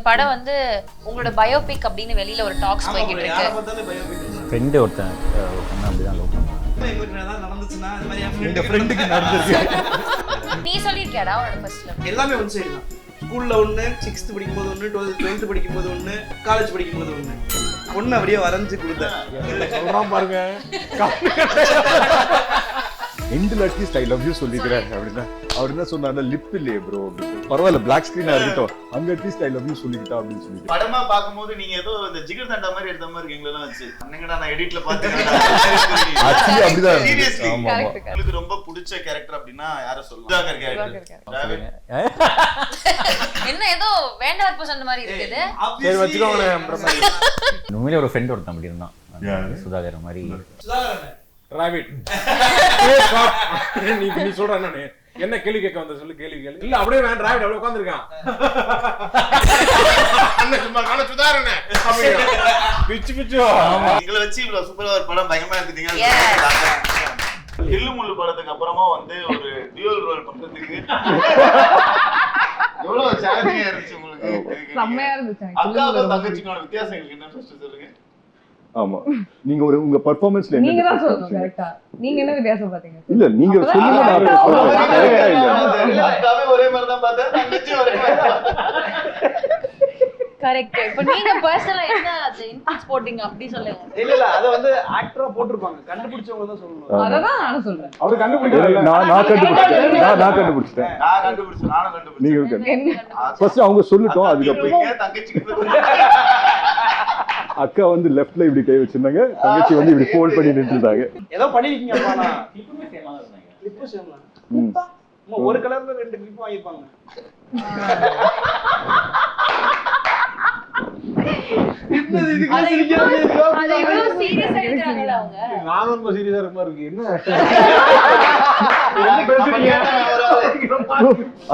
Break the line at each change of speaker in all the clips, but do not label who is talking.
படம் வந்து உங்களோட பயோபிக் அப்படின்னு வெளியில ஒரு டாக்ஸ் போயிட்டு இருக்கு.
ஃப்ரெண்ட் ஒருத்தன் அப்படிதான் லவ் பண்ணான்.
நீ சொல்லிருக்கியாடா உன்னோட ஃபர்ஸ்ட் லவ்?
எல்லாமே ஒன் சைடு தான். ஸ்கூல்ல ஒன்று, 6th படிக்கும்போது ஒன்று, 12th படிக்கும்போது ஒன்று, காலேஜ் படிக்கும்போது ஒன்று. ஒன்று அப்படியே வரைஞ்சு கொடுத்தேன்
பாருங்க. எண்டில் அட்லீஸ்ட் ஐ லவ் யூ சொல்லிக்கிறேன் அப்படின்னா அவர் என்ன சொன்னார், லிப் இல்லையே ப்ரோ அப்படின்னு. பரவாயில்ல பிளாக் ஸ்கிரீனா இருக்கட்டும், அங்க அட்லீஸ்ட் ஐ லவ் யூ சொல்லிக்கிட்டா அப்படின்னு சொல்லி
படமா பாக்கும்போது நீங்க ஏதோ இந்த ஜிகர் தண்டா மாதிரி எடுத்த மாதிரி இருக்கீங்களா வச்சு அண்ணங்கடா நான் எடிட்ல பார்த்தேன்.
ஆக்சுவலி அப்படிதான்.
சீரியஸ்லி
ஆமா ஆமா.
உங்களுக்கு ரொம்ப பிடிச்ச கேரக்டர் அப்படின்னா யாரை சொல்லலாம்? சுதாகர் கேரக்டர்.
என்ன ஏதோ வேண்டாம் பர்சன்ட் மாதிரி இருக்குது.
சரி வச்சுக்கோங்களேன்.
உண்மையிலே ஒரு ஃப்ரெண்ட் ஒருத்தன் அப்படி இருந்தான், சுதாகர் மாதிரி.
ராபிட் நீ சொல்ற என்ன கேள்வி கேட்க வந்த சொல்லு, கேள்வி கேளு. இல்ல அப்படியே வேண்டாம், ராபிட் அப்படியே உட்கார்ந்திருக்கான். அண்ணன் சும்மா காண சுதாரணே பிச்சு பிச்சு.
எங்களை வச்சு இவ்வளவு சூப்பரா ஒரு படம் பயங்கரமா எடுத்துட்டீங்க. தில்லுமுள்ளு படத்துக்கு அப்புறமா வந்து ஒரு டியூவல் ரோல் பண்றதுக்கு எவ்வளவு சேலஞ்சிங்கா இருந்துச்சு உங்களுக்கு?
செம்மையா இருந்துச்சு.
அக்காவுக்கும் தங்கச்சிக்கோட வித்தியாசம் என்ன ஃபர்ஸ்ட் சொல்லுங்க.
ஆமா நீங்க ஒரு உங்க பெர்ஃபார்மன்ஸ்ல
நீங்க தான் சொல்லணும் கரெக்ட்டா. நீங்க என்ன வித்தியாசம் பாத்தீங்க?
இல்ல நீங்க சொல்லுங்க, நான் கரெக்ட்டா இல்ல.
அக்காவே ஒரே மாதிரி தான் பார்த்தேன், தங்கச்சி ஒரே மாதிரி தான்.
கரெக்ட். இப்போ நீங்க பர்சனலா என்ன அது இன்புட்ஸ் போடிங்க அப்படி சொல்லுங்க.
இல்ல அத வந்து ஆக்டரா போட்டுருப்பாங்க, கண்டுபிடிச்சவங்க தான் சொல்லணும்.
அததான் நானும் சொல்றேன்.
அவர் கண்டுபிடிக்கல, நான் கண்டுபிடிச்சேன். நான் கண்டுபிடிச்சேன்.
நானும் கண்டுபிடிச்சேன்.
நீங்க ஃபர்ஸ்ட் அவங்க சொல்லட்டும், அதுக்கு அப்புறம்
தங்கச்சிக்கு
அக்கா வந்து லெஃப்ட்ல இப்படி கை வச்சிருந்தாங்க, தங்கச்சி வந்து இப்படி ஃபோல்ட் பண்ணி நின்னுட்டாங்க.
ஏதோ பண்ணிருக்கீங்க அப்பா. நான் கிளிப்புமே சேமா தான் இருந்தாங்க. கிளிப்பு சேமா. கிளிப்பா ஒரு கலர்ல ரெண்டு கிளிப் வாங்கிருப்பாங்க. என்னது இதுக்கு சிரிக்கிறாங்க?
அது இவ்வளவு சீரியஸா எடுக்கறாங்கல அவங்க.
நான் ரொம்ப சீரியஸா இருக்க மாதிரி இருக்கு. என்ன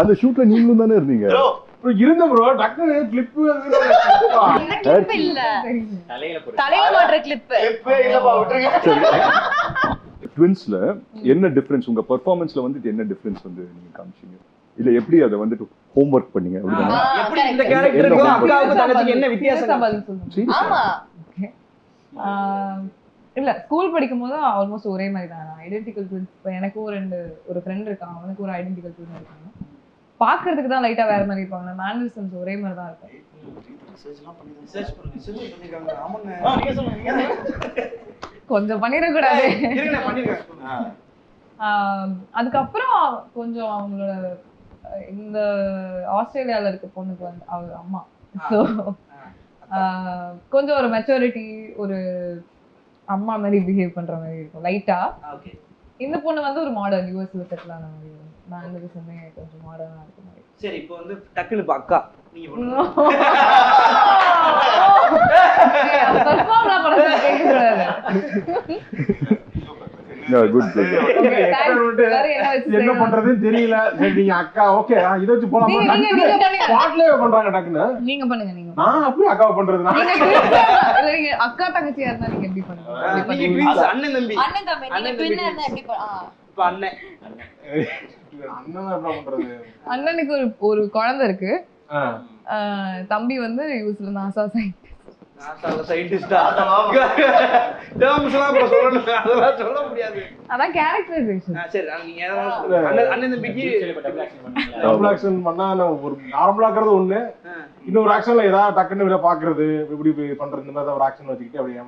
அந்த ஷூட்ல நீங்களும் தானே இருந்தீங்க? இருந்த ப்ரோ டக்குனு கிளிப்
கிளிப் இல்ல, தலையில மாட்ற கிளிப்.
கிளிப்பே இல்லப்பா விட்டுருங்க.
ட்வின்ஸ்ல என்ன டிஃபரன்ஸ், உங்க பெர்ஃபார்மன்ஸ்ல வந்து என்ன டிஃபரன்ஸ் வந்து நீங்க காமிச்சீங்க? இல்ல எப்படி அதை வந்துட்டு ஹோம் ஒர்க் பண்ணீங்க அப்படிதானே?
எப்படி இந்த கேரக்டருக்கும் அக்காவுக்கும் தங்கச்சிக்கு என்ன வித்தியாசம்?
பதில் சொல்லுங்க.
ஆமா.
இல்ல ஸ்கூல் படிக்கும்போது ஆல்மோஸ்ட் ஒரே மாதிரி தான். Identical twins. இப்போ எனக்கும் ஒரு ஃப்ரெண்ட் இருக்கான், அவனுக்கு ஒரு ஐடென்டிக்கல் ட்வின் இருக்காங்க. பாக்குறதுக்கு தான் லைட்டா வேற மாதிரி இருப்பாங்க. மேனரிசம்ஸ் ஒரே மாதிரி தான் இருக்கும். கொஞ்சம் பண்ணிட கூடாது. அதுக்கப்புறம் கொஞ்சம் அவங்களோட இந்த ஆஸ்திரேலியால இருக்க பொண்ணுக்கு வந்து அவங்க அம்மா கொஞ்சம் ஒரு மெச்சூரிட்டி, ஒரு அம்மா மாதிரி பிஹேவ் பண்ற மாதிரி இருக்கும் லைட்டா. இந்த பொண்ணு வந்து ஒரு மாடர்ன் யூஎஸ்ல செட்டில் ஆன மாதிரி, மேனரிசமே கொஞ்சம் மாடர்னா இருக்க மாதிரி.
சரி இப்போ வந்து டக்குனு இப்ப அக்கா நீங்க
என்ன பண்றதுன்னு தெரியல. நீங்க அக்கா ஓகே இத வச்சு போலாம். ஸ்பாட்லயே பண்றாங்க டக்குனு.
நீங்க பண்ணுங்க. நீங்க
நான் அப்படியே அக்காவை பண்றது.
நீங்க அக்கா தங்கச்சியா இருந்தா நீங்க எப்படி பண்ணுவீங்க?
நீங்க ட்வின்ஸ் அண்ணன் தம்பி.
அண்ணன் தம்பி நீங்க ட்வின் இருந்தா எப்படி
இப்ப அண்ணன்
அண்ணன் என்ன பண்றது?
அண்ணனுக்கு ஒரு குழந்தை இருக்கு. தம்பி வந்து யூஸ்ல நாசா சயின்டிஸ்டா.
டேர்ம்ஸ்லாம் சொல்லணும், அதெல்லாம் சொல்ல முடியாது.
அதான் கேரக்டரைசேஷன்.
சரி நீங்க அண்ணன் தம்பிக்கு
டபுள் ஆக்ஷன் பண்ணா ஒரு நார்மலா இருக்கிறது ஒண்ணு, இன்னொரு ஆக்ஷன்ல ஏதாவது டக்குன்னு விட பாக்குறது, இப்படி பண்றது, இந்த மாதிரி ஒரு ஆக்ஷன் வச்சுக்கிட்டு அப்படியே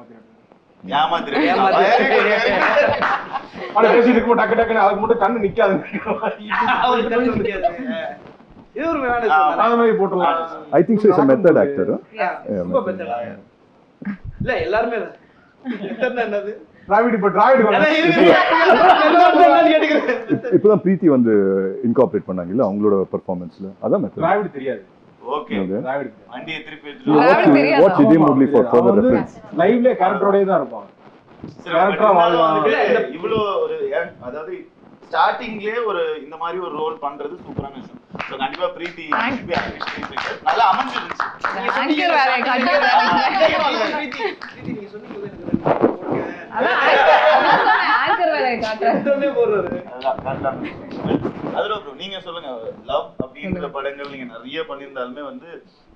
பேசிட்டு இருக்கும். டக்கு டக்குன்னு அதுக்கு மட்டும் கண்ணு நிக்காது.
இது ஒரு மாதிரி
போட்டுலாம். I think so is a method actor.
இல்ல எல்லாரும் என்னது
டிராவிட் இப்ப டிராவிட் இப்பதான் பிரீத்தி வந்து இன்கார்பரேட் பண்ணாங்க இல்ல அவங்களோட பெர்ஃபார்மன்ஸ்ல. அதான் மெத்தட். டிராவிட் தெரியாது.
ஓகே
டிராவிட்
வண்டியை திருப்பி எடுத்து
வாட்ச் இதே மூவி ஃபார் ஃபர்தர் ரெஃபரன்ஸ்.
லைவ்ல கேரக்டரோடே தான் இருப்பான்.
கேரக்டரா வாழ்வாங்க. இவ்ளோ ஒரு அதாவது ஸ்டார்டிங்லயே ஒரு இந்த மாதிரி ஒரு ரோல் பண்றது சூப்பரான விஷயம். சோ கண்டிப்பா பிரீத்தி நல்லா அமைஞ்சிருச்சு.
ஆங்கர் வேற கண்டிப்பா பிரீத்தி நீங்க சொன்னீங்க. அதான் ஆங்கர் வேற காட்ற.
அதுல ப்ரோ நீங்க சொல்லுங்க, லவ் அப்படிங்கிற படங்கள் நீங்க நிறைய பண்ணியிருந்தாலுமே வந்து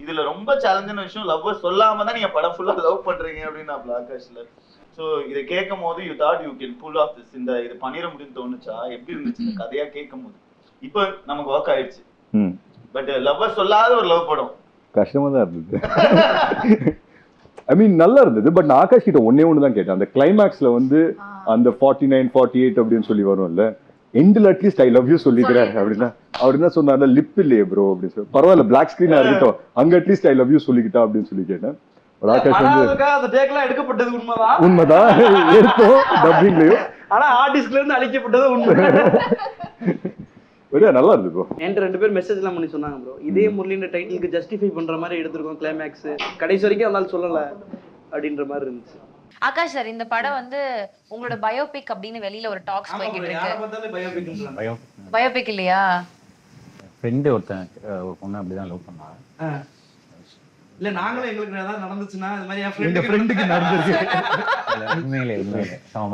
இதுல ரொம்ப சேலஞ்சான விஷயம் லவ் சொல்லாம தான் நீங்க படம் ஃபுல்லா லவ் பண்றீங்க அப்படின்னு நான் ஆகாஷ்ல. ஸோ இதை கேட்கும் போது you thought you can pull off this, இந்த இது பண்ணிட முடியும்னு தோணுச்சா? எப்படி இருந்துச்சு இந்த கதையா கேட்கும் போது? இப்போ நமக்கு ஒர்க் ஆயிடுச்சு, பட் லவ் சொல்லாத ஒரு லவ் படம்
கஷ்டமா தான் இருந்தது. ஐ மீன் நல்லா இருந்தது. பட் நான் ஆகாஷ் கிட்ட ஒண்ணு தான் கேட்டேன். அந்த கிளைமேக்ஸ்ல வந்து அந்த 49 48 அப்படின்னு சொல்லி வரும்ல, எண்டில் அட்லீஸ்ட் ஐ லவ் யூ சொல்லிக்கிறேன் அப்படின்னா அவர் என்ன சொன்னார், லிப் இல்லையே ப்ரோ அப்படின்னு சொல்லி. பரவாயில்ல பிளாக் ஸ்கிரீனா இருக்கட்டும், அங்க அட்லீஸ்ட் ஐ லவ் யூ சொல்லிக்கிட்டா அப்படின்னு சொல்லி கேட்டேன். ஆகாஷ் வந்து
அந்த டேக்லாம் எடுக்கப்பட்டது உண்மைதான்,
உண்மைதான் எடுத்தோம் டப்பிங்லயும்,
ஆனா ஆர்டிஸ்ட்ல இருந்து அழிக்கப்பட்டது உண்மை.
நல்லா இருக்கு ப்ரோ.
என்கிட்ட 2 பேர் மெசேஜ்லாம் பண்ணி சொன்னாங்க ப்ரோ, இதே முரளின்ற டைட்டிலுக்கு ஜஸ்டிஃபை பண்ற மாதிரி எடுத்திருக்கோம் கிளைமேக்ஸ், கடைசி வரைக்கும் அதனால சொல்லல அப்படின்ற மாதிரி இருந்துச்சு.
ஆகாஷ் சார், இந்த படம் வந்து உங்களோட பயோபிக் அப்படின்னு வெளியில ஒரு டாக்ஸ் போய்கிட்டு இருக்கு. பயோபிக் இல்லையா?
ஃப்ரெண்டு ஒருத்தன் ஒரு பொண்ணு அப்படிதான் லவ் பண்ணாங்க.
இல்ல நாங்களும் எங்களுக்கு ஏதாவது நடந்துச்சுன்னா இது மாதிரி
எங்க ஃப்ரெண்டுக்கு நடந்துருக்கு.
உண்மையிலே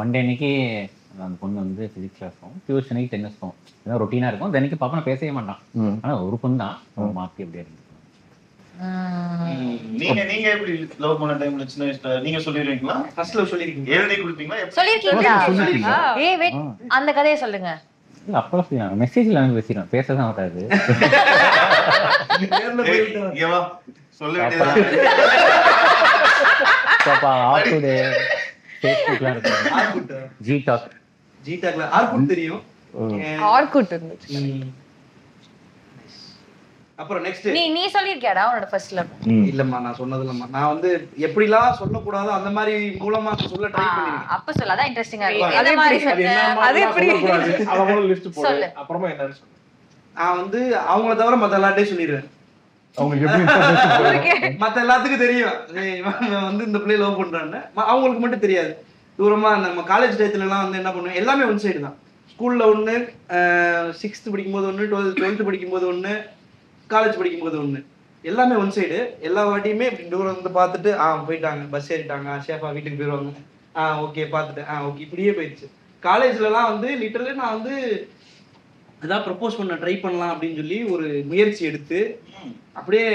மண்டே அன்னைக்கு அந்த பொண்ணு வந்து பிசிக்ஸ் கிளாஸ் போகும், டியூஷன் அன்னைக்கு டென்னிஸ் போகும். ஏதாவது ரொட்டீனா இருக்கும். தினைக்கு பாப்பா நான் பேசவே மாட்டான், ஆனா ஒரு பொண்ணு தான் மாத்தி அப்படியே இருக்கு.
நீங்க எப்படி லவ் பண்ண டைம்ல சின்ன வயசுல நீங்க சொல்லிருக்கீங்களா?
ஃபர்ஸ்ட் லவ் சொல்லிருக்கீங்க?
எழுதி கொடுப்பீங்களா?
சொல்லிருக்கீங்களா? ஏய் வெயிட், அந்த கதையை சொல்லுங்க.
இல்ல அப்பலாம் சொல்லுங்க, மெசேஜ்ல வந்து பேசிடுறேன், பேசதான் வராது.
ஏவா சொல்ல வேண்டியது
பாப்பா ஆர்குட் ஃபேஸ்புக்லாம் இருக்கு, ஜி டாக்ல
ஆர்குட் தெரியும்,
ஆர்குட் இருந்துச்சு.
அப்புறம் நெக்ஸ்ட்
நீ சொல்லிருக்கியாடா உன்னோட ஃபர்ஸ்ட் லவ்?
இல்லம்மா நான் சொன்னது இல்லம்மா. நான் வந்து எப்படிலாம் சொல்லக்கூடாதோ அந்த மாதிரி மூலமா சொல்ல ட்ரை பண்ணிருக்கேன்.
அப்ப சொல்ல அதான் இன்ட்ரெஸ்டிங்கா இருக்கு. எந்த மாதிரி
அது எப்படி
அவங்களோட லிஸ்ட் போடு,
சொல்லு.
அப்புறமா என்னன்னு சொல்லு.
நான் வந்து அவங்கள தவிர மத்த எல்லார்ட்டையும் சொல்லிடுவேன்.
அவங்களுக்கு எப்படி
மத்த எல்லாத்துக்கும் தெரியும் இவன் வந்து இந்த பிள்ளை லவ் பண்றான்னு, அவங்களுக்கு மட்டும் தெரியாது. தூரமா நம்ம காலேஜ் டயத்துல எல்லாம் வந்து என்ன பண்ணுவேன், எல்லாமே ஒன் சைடு தான். ஸ்கூல்ல ஒண்ணு, 6th படிக்கும்போது ஒண்ணு, 12th படிக்கும்போது ஒண்ணு, காலேஜ் படிக்கும்போது ஒண்ணு, எல்லாமே ஒன் சைடு. எல்லா வாட்டியுமே இப்படி தூரம் வந்து பார்த்துட்டு போயிட்டாங்க, பஸ் ஏறிட்டாங்க, சேஃபா வீட்டுக்கு போயிடுவாங்க, ஓகே பார்த்துட்டு ஓகே, இப்படியே போயிடுச்சு. காலேஜ்லலாம் வந்து லிட்டரலி நான் வந்து ஏதாவது ப்ரப்போஸ் பண்ண ட்ரை பண்ணலாம் அப்படின்னு சொல்லி ஒரு முயற்சி எடுத்து அப்படியே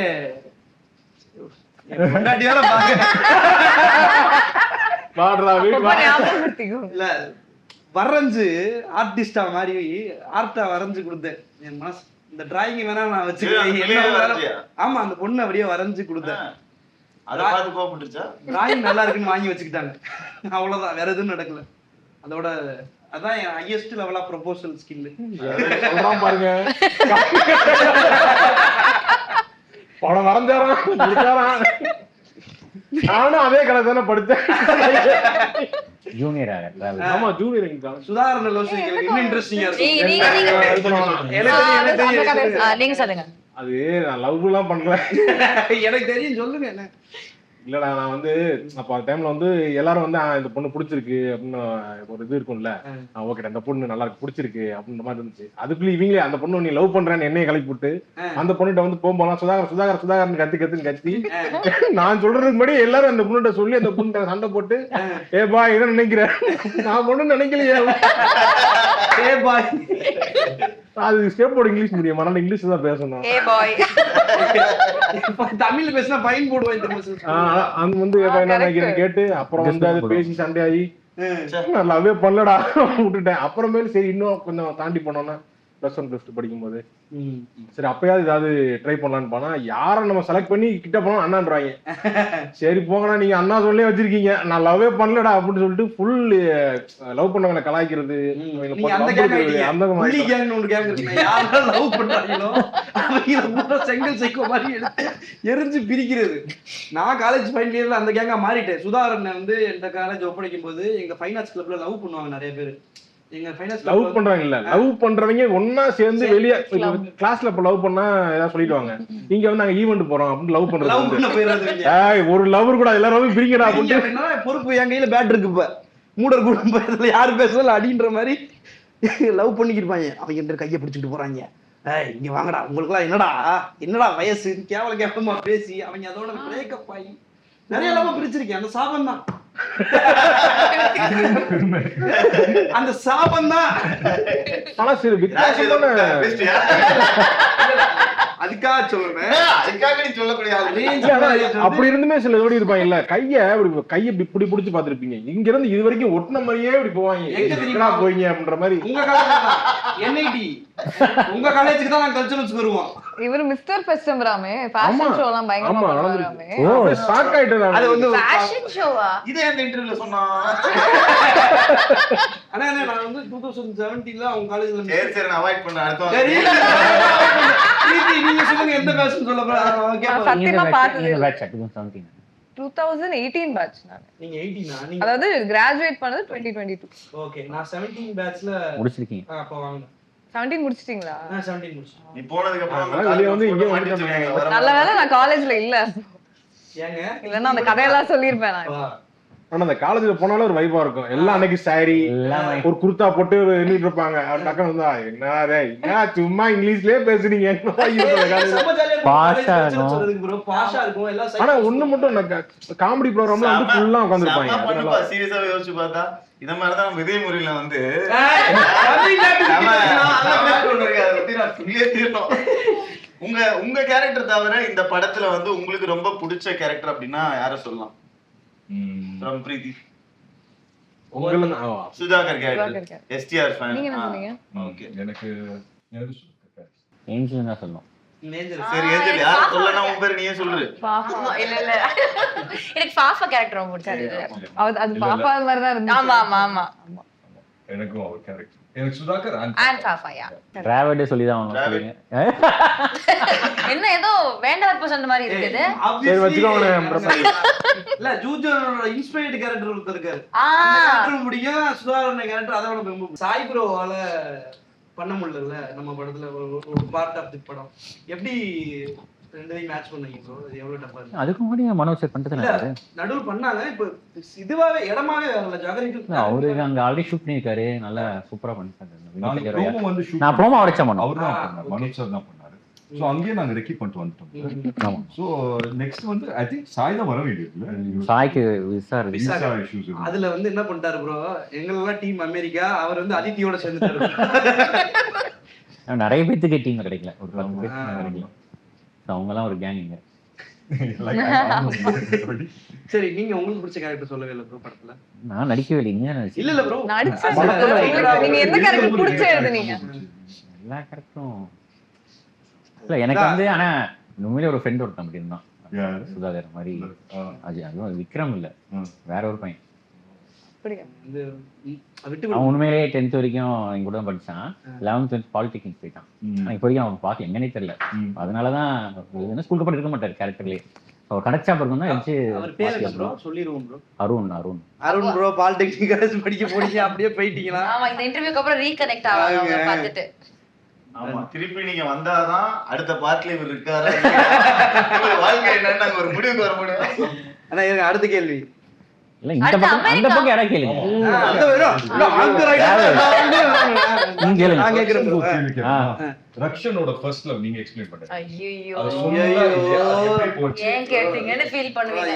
இல்ல வரைஞ்சு ஆர்டிஸ்டா மாதிரி ஆர்ட்டா வரைஞ்சு கொடுத்தேன். என் மனசு இந்த டிராயிங் வேணா நான் வச்சுக்கிறேன். ஆமா, அந்த பொண்ணு அப்படியே வரைஞ்சு கொடுத்தேன். டிராயிங் நல்லா இருக்குன்னு வாங்கி வச்சுக்கிட்டாங்க, அவ்வளவுதான், வேற எதுவும் நடக்கல. அதோட அதான் என் highest level of proposal skill.
சொல்றான் பாருங்க, படம் வரைஞ்சாரான். நானும் அதே கலை தானே படித்தேன்,
ஜூனியர்.
ஆமா ஜூனியர்.
சுதாகரன் லவ் ஸ்டோரி இன்னும் இன்ட்ரெஸ்டிங்கா
நீங்க சொல்லுங்க.
அது நான் லவ் எல்லாம் பண்றேன்,
எனக்கு தெரியும், சொல்லுங்க. என்ன
இல்லடா, நான் வந்து அப்ப அந்த டைம்ல வந்து எல்லாரும் வந்து இந்த பொண்ணு பிடிச்சிருக்கு அப்படின்னு ஒரு இது இருக்கும்ல, ஓகே அந்த பொண்ணு நல்லா இருக்கு பிடிச்சிருக்கு அப்படின்ற மாதிரி இருந்துச்சு. அதுக்குள்ள இவங்களே அந்த பொண்ணு நீ லவ் பண்றேன்னு என்னைய கிளப்பி விட்டு அந்த பொண்ணுகிட்ட வந்து போகும்போது சுதாகரன் கத்தி நான் சொல்றதுக்கு முன்னாடி எல்லாரும் அந்த பொண்ணுகிட்ட சொல்லி அந்த பொண்ணு சண்டை போட்டு ஏபா என்ன நினைக்கிறேன், நான் பொண்ணு நினைக்கலையே, அது ஸ்டேட் போர்டு இங்கிலீஷ் மீடியம், அதனால இங்கிலீஷ் தான் பேசணும்.
தமிழ்ல பேசினா ஃபைன் போடுவாங்க.
அது வந்து என்ன நினைக்கிறேன் கேட்டு அப்புறம் வந்து அது பேசி சண்டையாகி நான் லவ்வே பண்ணலடா விட்டுட்டேன். அப்புறமேல சரி இன்னும் கொஞ்சம் தாண்டி போனோம்னா +1 +2 படிக்கும்போது சரி அப்பயாவது ஏதாவது ட்ரை பண்ணலான்னு போனா யாரை நம்ம செலக்ட் பண்ணி கிட்ட போனோம் அண்ணான்றாங்க. சரி போங்கண்ணா, நீங்க அண்ணா சொல்லே வச்சிருக்கீங்க, நான் லவ்வே பண்ணலடா அப்படின்னு சொல்லிட்டு ஃபுல் லவ் பண்ணவங்களை கலாய்க்கிறது,
செங்கல் சைக்கோ மாதிரி எரிஞ்சு பிரிக்கிறது. நான் காலேஜ் ஃபைனல் இயர்ல அந்த கேங்கா மாறிட்டேன். சுதாகரன் வந்து எந்த காலேஜ் ஒப்படைக்கும் போது எங்க ஃபைன் ஆர்ட்ஸ் கிளப்ல லவ் பண்ணுவாங்க நிறைய பேர்.
லவ் பண்றாங்க இல்ல, லவ் பண்றவங்க ஒன்னா சேர்ந்து வெளியே கிளாஸ்ல இப்ப லவ் பண்ணா ஏதாவது சொல்லிடுவாங்க, இங்க வந்து நாங்க ஈவென்ட் போறோம் அப்படின்னு லவ் பண்றது. ஒரு லவர் கூட எல்லாரும் பிரிங்கடா அப்படின்னு
பொறுப்பு என் கையில பேட் இருக்கு. இப்ப மூடர் கூட யாரு பேசல அடின்ற மாதிரி லவ் பண்ணிக்கிருப்பாங்க. அவங்க கையை பிடிச்சிட்டு போறாங்க, இங்க வாங்கடா, உங்களுக்கு எல்லாம் என்னடா வயசு கேவலமா பேசி அவங்க அதோட பிரேக்கப் ஆகி நிறைய லவ் பிரிச்சிருக்கேன். அந்த சாபம் தான் அந்த சாபம் தான்.
ஆனா சரி வித்தியாசமான
அதுக்காக சொல்றேன்.
அதுக்காக நீ சொல்லக்கூடிய ஆளு.
Range
அப்படி இருந்துமே சில ஜோடி இருப்பாங்க இல்ல, கையை இப்படி பிடிச்சு பாத்துருப்பீங்க, இங்க இருந்து இது வரைக்கும் ஒட்டின மாதிரியே இப்படி போவாங்க,
எங்க தெரியுமா
போவீங்க அப்படின்ற மாதிரி.
உங்க காலேஜ் NIT உங்க காலேஜுக்கு தான் நாங்க கல்ச்சரல்ஸ்க்கு வருவோம்.
இவரு மிஸ்டர் ஃபெஸ்டம்பராமே ஃபேஷன் ஷோ எல்லாம் பயங்கரமா பண்ணுவாராமே.
ஷாக் ஆயிட்டேன்.
அது வந்து
ஃபேஷன் ஷோவா?
இதே அந்த இன்டர்வியூல சொன்னா.
ஆனா நான் வந்து 2017ல அவங்க காலேஜ்ல
சரி நான் அவாய்ட் பண்ண அடுத்த
சரி நீங்க சொல்லுங்க எந்த பேஷன் சொல்ல
நான் சத்தியமா பார்த்தது இல்ல.
பேட்ச் 2017
2018 பேட்ச் நான்.
நீங்க 18 நீங்க
அதாவது கிராஜுவேட் பண்ணது 2022.
ஓகே நான் 17 பேட்ச்ல
முடிச்சிருக்கீங்க.
அப்ப வாங்க
17 முடிச்சிட்டீங்களா?
நான் 17 முடிச்சேன்.
நீ போனதுக்கு அப்புறம்
வெளிய வந்து இங்க
மாட்டி வச்சிருக்காங்க.
நல்ல வேளை நான் காலேஜ்ல இல்ல,
ஏங்க
இல்லன்னா அந்த கதையெல்லாம் சொல்லிருப்பேன் நான்.
ஆனா அந்த காலேஜ்ல போனாலும் ஒரு வைபா இருக்கும். எல்லாம் அன்னைக்கு சாரி ஒரு குர்தா போட்டு நின்றுட்டு இருப்பாங்க. டக்குனு வந்தா என்ன சும்மா இங்கிலீஷ்லயே பேசுறீங்க.
பாஷா இருக்கும்.
சொல்றதுக்கு ப்ரோ பாஷா இருக்கும் எல்லாம்.
ஆனா ஒண்ணு மட்டும் காமெடி ப்ரோகிராம்ல வந்து ஃபுல்லா உட்கார்ந்திருப்பாங்க.
பண்ணுப்பா சீரியஸாவே யோசிச்சு பார்த்தா இத மாதிரி தான் நம்ம இதே முறையில வந்து உங்க கேரக்டர் தவிர இந்த படத்துல வந்து உங்களுக்கு ரொம்ப பிடிச்ச கேரக்டர் அப்படின்னா யார சொல்லலாம்? from Preethi Sudhakar character STR fan.
நீங்க என்ன சொன்னீங்க?
ஓகே
எனக்கு
ஏஞ்சல் தான் சொல்லணும்.
சரி ஏஞ்சல் யார சொல்லனா உன் பேர் நீயே சொல்லு.
பாப்பா இல்ல எனக்கு பாப்பா கேரக்டர் ரொம்ப பிடிச்சது.
அது பாப்பா மாதிரி தான் இருந்துச்சு.
ஆமா ஆமா ஆமா ஆமா.
எனக்கும் அவர் கேரக்டர் எனக்கு சுதாகர்
அண்ட் பாப்பா யா.
டிராவடே சொல்லி தான் அவங்க சொல்லுங்க.
என்ன ஏதோ வேண்டாம் சொன்ன மாதிரி இருக்குது.
சரி வச்சுக்கோங்க.
இல்ல ஜூஜோரோட இன்ஸ்பயர்ட் கேரக்டர் ஒருத்தர் இருக்காரு. அந்த கேரக்டர் முடியும். சுதாகரன் கேரக்டர் அதை விட ரொம்ப சாய் ப்ரோவால பண்ண முடியல நம்ம படத்துல ஒரு பார்ட் ஆஃப் தி படம். எப்படி ரெண்டையும் மேட்ச் பண்ணீங்க ப்ரோ? அது எவ்வளவு டஃபா இருக்கு?
அதுக்கு முன்னாடி மனோஜ் சார் பண்ணிட்டு தானே
நடுவுல பண்ணாங்க. இப்ப இதுவாவே இடமாவே வரல ஜாகரிக்கு.
அவரு அங்க ஆல்ரெடி ஷூட் பண்ணிருக்காரு. நல்லா சூப்பரா பண்ணிருக்காரு.
வந்து
நான் ப்ரோமோ அடிச்சேன் மனோ.
அவர் தான் பண்ணார். மனோஜ் சார் தான் பண்ணாரு. சோ அங்கேயே நாங்க ரெக்கி பண்ணிட்டு வந்துட்டோம்.
ஆமா.
சோ நெக்ஸ்ட் வந்து ஐ திங்க் சாய் தான் வர வேண்டியது.
சாய்க்கு விசா
விசா இஷ்யூஸ் இருக்கு.
அதுல வந்து என்ன பண்ணிட்டாரு ப்ரோ, எங்களெல்லாம் டீம் அமெரிக்கா, அவர் வந்து அதித்தியோட சேர்ந்துட்டாரு.
நிறைய பேத்துக்கு டீம் கிடைக்கல. ஒரு 10 பேர் கிடைக்கல. அவங்க எல்லாம் ஒரு கேங் இங்க.
சரி நீங்க உங்களுக்கு பிடிச்ச கேரக்டர் சொல்லவே இல்ல ப்ரோ படத்துல?
நான் நடிக்கவே இல்லைங்க.
இல்ல இல்ல ப்ரோ
நடிச்சது நீங்க எந்த கேரக்டர் பிடிச்ச எழுதுனீங்க?
எல்லா கேரக்டரும் இல்ல எனக்கு வந்து. ஆனா உண்மையிலே ஒரு ஃப்ரெண்ட் ஒருத்தன் அப்படி இருந்தான். சுதாகர் மாதிரி. அதுவும் விக்ரம் இல்ல, வேற ஒரு பையன். அவன் உண்மையிலேயே 10th வரைக்கும் எங்க கூட தான் படிச்சான். 11th 12th பாலிடெக்னிக் போயிட்டான். இப்போ வரைக்கும் அவன் பார்க்க எங்கன்னே தெரியல. அதனாலதான் ஸ்கூலுக்கு போட்டு இருக்க மாட்டாரு கேரக்டர்லயே. அவர் கடைச்சா பிறகு தான் வச்சு
சொல்லிடுவோம் bro.
Arun
bro polytechnic college படிக்க போறீங்க, அப்படியே போயிட்டீங்களா?
ஆமா இந்த இன்டர்வியூக்கு அப்புறம் ரீகனெக்ட் ஆவாங்க பார்த்துட்டு.
ஆமா திருப்பி நீங்க வந்தாதான் அடுத்த பார்ட்ல இவர் இருக்காரு வாழ்க்கை என்னன்னு நாங்க ஒரு முடிவுக்கு வர முடியும்.
ஆனா இருங்க அடுத்த கேள்வி.
இல்ல இந்த பக்கம் அந்த பக்கம் யாரா கேளுங்க.
அந்த வரும் அந்த ரைட் நான் கேக்குறேன்.
ரக்ஷனோட ஃபர்ஸ்ட் லவ் நீங்க எக்ஸ்பிளைன் பண்ணுங்க.
ஐயோ
எப்படி போச்சு?
ஏன் கேட்டிங்கன்னு ஃபீல் பண்ணுவீங்க.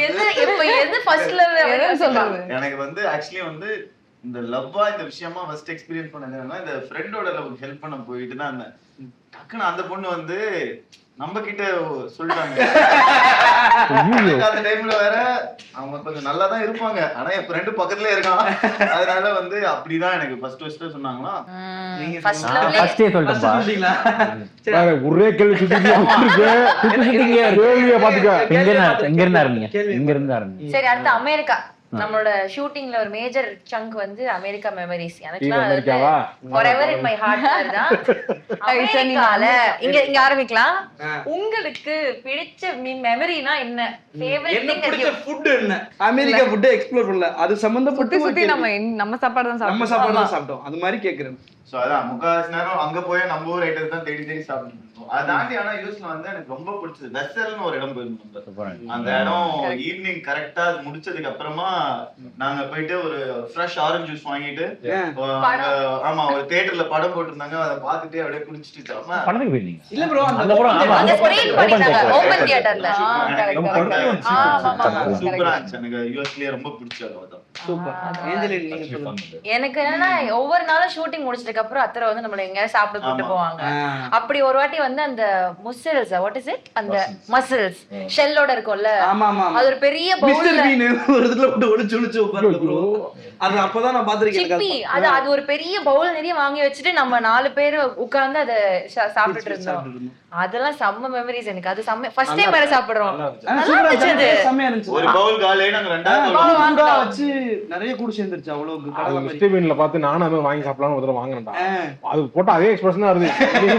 என்ன
எது ஃபர்ஸ்ட் லவ்
எதை சொல்றது?
எனக்கு வந்து ஆக்சுவலி வந்து இந்த லவ்வா இந்த விஷயமா ஃபர்ஸ்ட் எக்ஸ்பீரியன்ஸ் பண்ணது என்னன்னா இந்த ஃப்ரெண்டோட லவ் ஹெல்ப் பண்ண போயிட்டு தான் அந்த டக்குன்னு அந்த பொண்ணு வந்து நம்ம கிட்ட சொல்லிட்டாங்க. அந்த டைம்ல வேற அவங்க கொஞ்சம் நல்லா தான் இருப்பாங்க, ஆனா என் ஃப்ரெண்டு பக்கத்துல இருக்கான். அதனால வந்து அப்படிதான் எனக்கு ஃபர்ஸ்ட் சொன்னாங்களா.
ஃபர்ஸ்ட் லவ்ல
ஃபர்ஸ்டே சொல்லிட்டேன்ப்பா.
ஒரே கேள்வி சுத்திட்டே பாத்துக்க.
எங்க இருந்தா இருந்தீங்க?
சரி அடுத்து அமெரிக்கா. நம்மளோட ஷூட்டிங்ல ஒரு மேஜர் சங்க் வந்து அமெரிக்கா மெமரிஸ். எனக்குலாம் forever in my heart தான் அமெரிக்கால. இங்க ஆரம்பிக்கலாம். உங்களுக்கு பிடிச்ச மெமரினா என்ன? ஃபேவரட் திங்
பிடிச்ச ஃபுட் என்ன? அமெரிக்கா ஃபுட் எக்ஸ்ப்ளோர் பண்ணல, அது சம்பந்தப்பட்டு
சுத்தி நம்ம சாப்பாடு தான்
நம்ம சாப்பாடு தான் சாப்பிட்டோம். அது மாதிரி கேக்குறேன்.
சோ அதான் முக்காவாசி நேரம் அங்க போய் நம்ம ஊர் ஐட்டம் தான் தேடி தேடி சாப்பிட்டு இருந்தோம். அதை தாண்டி ஆனா யூஎஸ்ல வந்து எனக்கு ரொம்ப பிடிச்சது வெசல்னு ஒரு இடம் போயிருந்தோம். அந்த இடம் ஈவினிங் கரெக்டா அது முடிச்சதுக்கு அப்புறமா நாங்க போயிட்டு ஒரு ஃப்ரெஷ் ஆரஞ்சு ஜூஸ் வாங்கிட்டு ஆமா ஒரு தியேட்டர்ல படம் போட்டிருந்தாங்க, அதை பார்த்துட்டு அப்படியே குடிச்சிட்டு
படத்துக்கு போயிருந்தீங்க
இல்ல ப்ரோ
அந்த படம்
அந்த ஸ்கிரீன் பண்ணிட்டாங்க ஓபன் தியேட்டர்ல.
சூப்பரா இருந்துச்சு. எனக்கு யூஎஸ்லயே ரொம்ப பிடிச்சது அதான்.
சூப்பர். ஏஞ்சலின் நீங்க சொல்லுங்க.
எனக்கு என்னன்னா ஒவ்வொரு நாளும் ஷூட்டிங் முடிச்சதுக்கு அப்புறம் அத்தரை வந்து நம்மள எங்க சாப்பிட கூட்டு போவாங்க. அப்படி ஒரு வாட்டி வந்து அந்த முசல்ஸ் வாட் இஸ் இட் அந்த மசில்ஸ் ஷெல்லோட இருக்கும்ல,
ஆமா ஆமா
அது ஒரு பெரிய
மிஸ்டர்
பவுல்ல
பீன் ஒரு இடத்துல போட்டு ஒளிச்சு உட்கார்ந்து ப்ரோ. அது அப்பதான் நான் பாத்திருக்கேன்.
சிப்பி அது ஒரு பெரிய பவுல் நிறைய வாங்கி வச்சுட்டு நம்ம 4 பேர் உட்கார்ந்து அதை சாப்பிட்டுட்டு இருந்தோம். அதெல்லாம் செம்ம மெமரிஸ் எனக்கு. அது செம்ம ஃபர்ஸ்ட் டைம் வேற சாப்பிடுறோம். நல்லா இருந்துச்சு அது.
செமையா இருந்துச்சு.
ஒரு பவுல் காலே நாங்க ரெண்டாவது
வாங்கா வச்சு நிறைய கூட சேர்ந்துருச்சு. அவ்வளவு கடலை மாதிரி.
மிஸ்டர் பீன்ல பார்த்து நானும் அதை வாங்கி சாப்பிடலாம்னு ஒரு தடவை வாங்கினேன்டா. அது போட்டா அதே எக்ஸ்பிரஷனா வருது,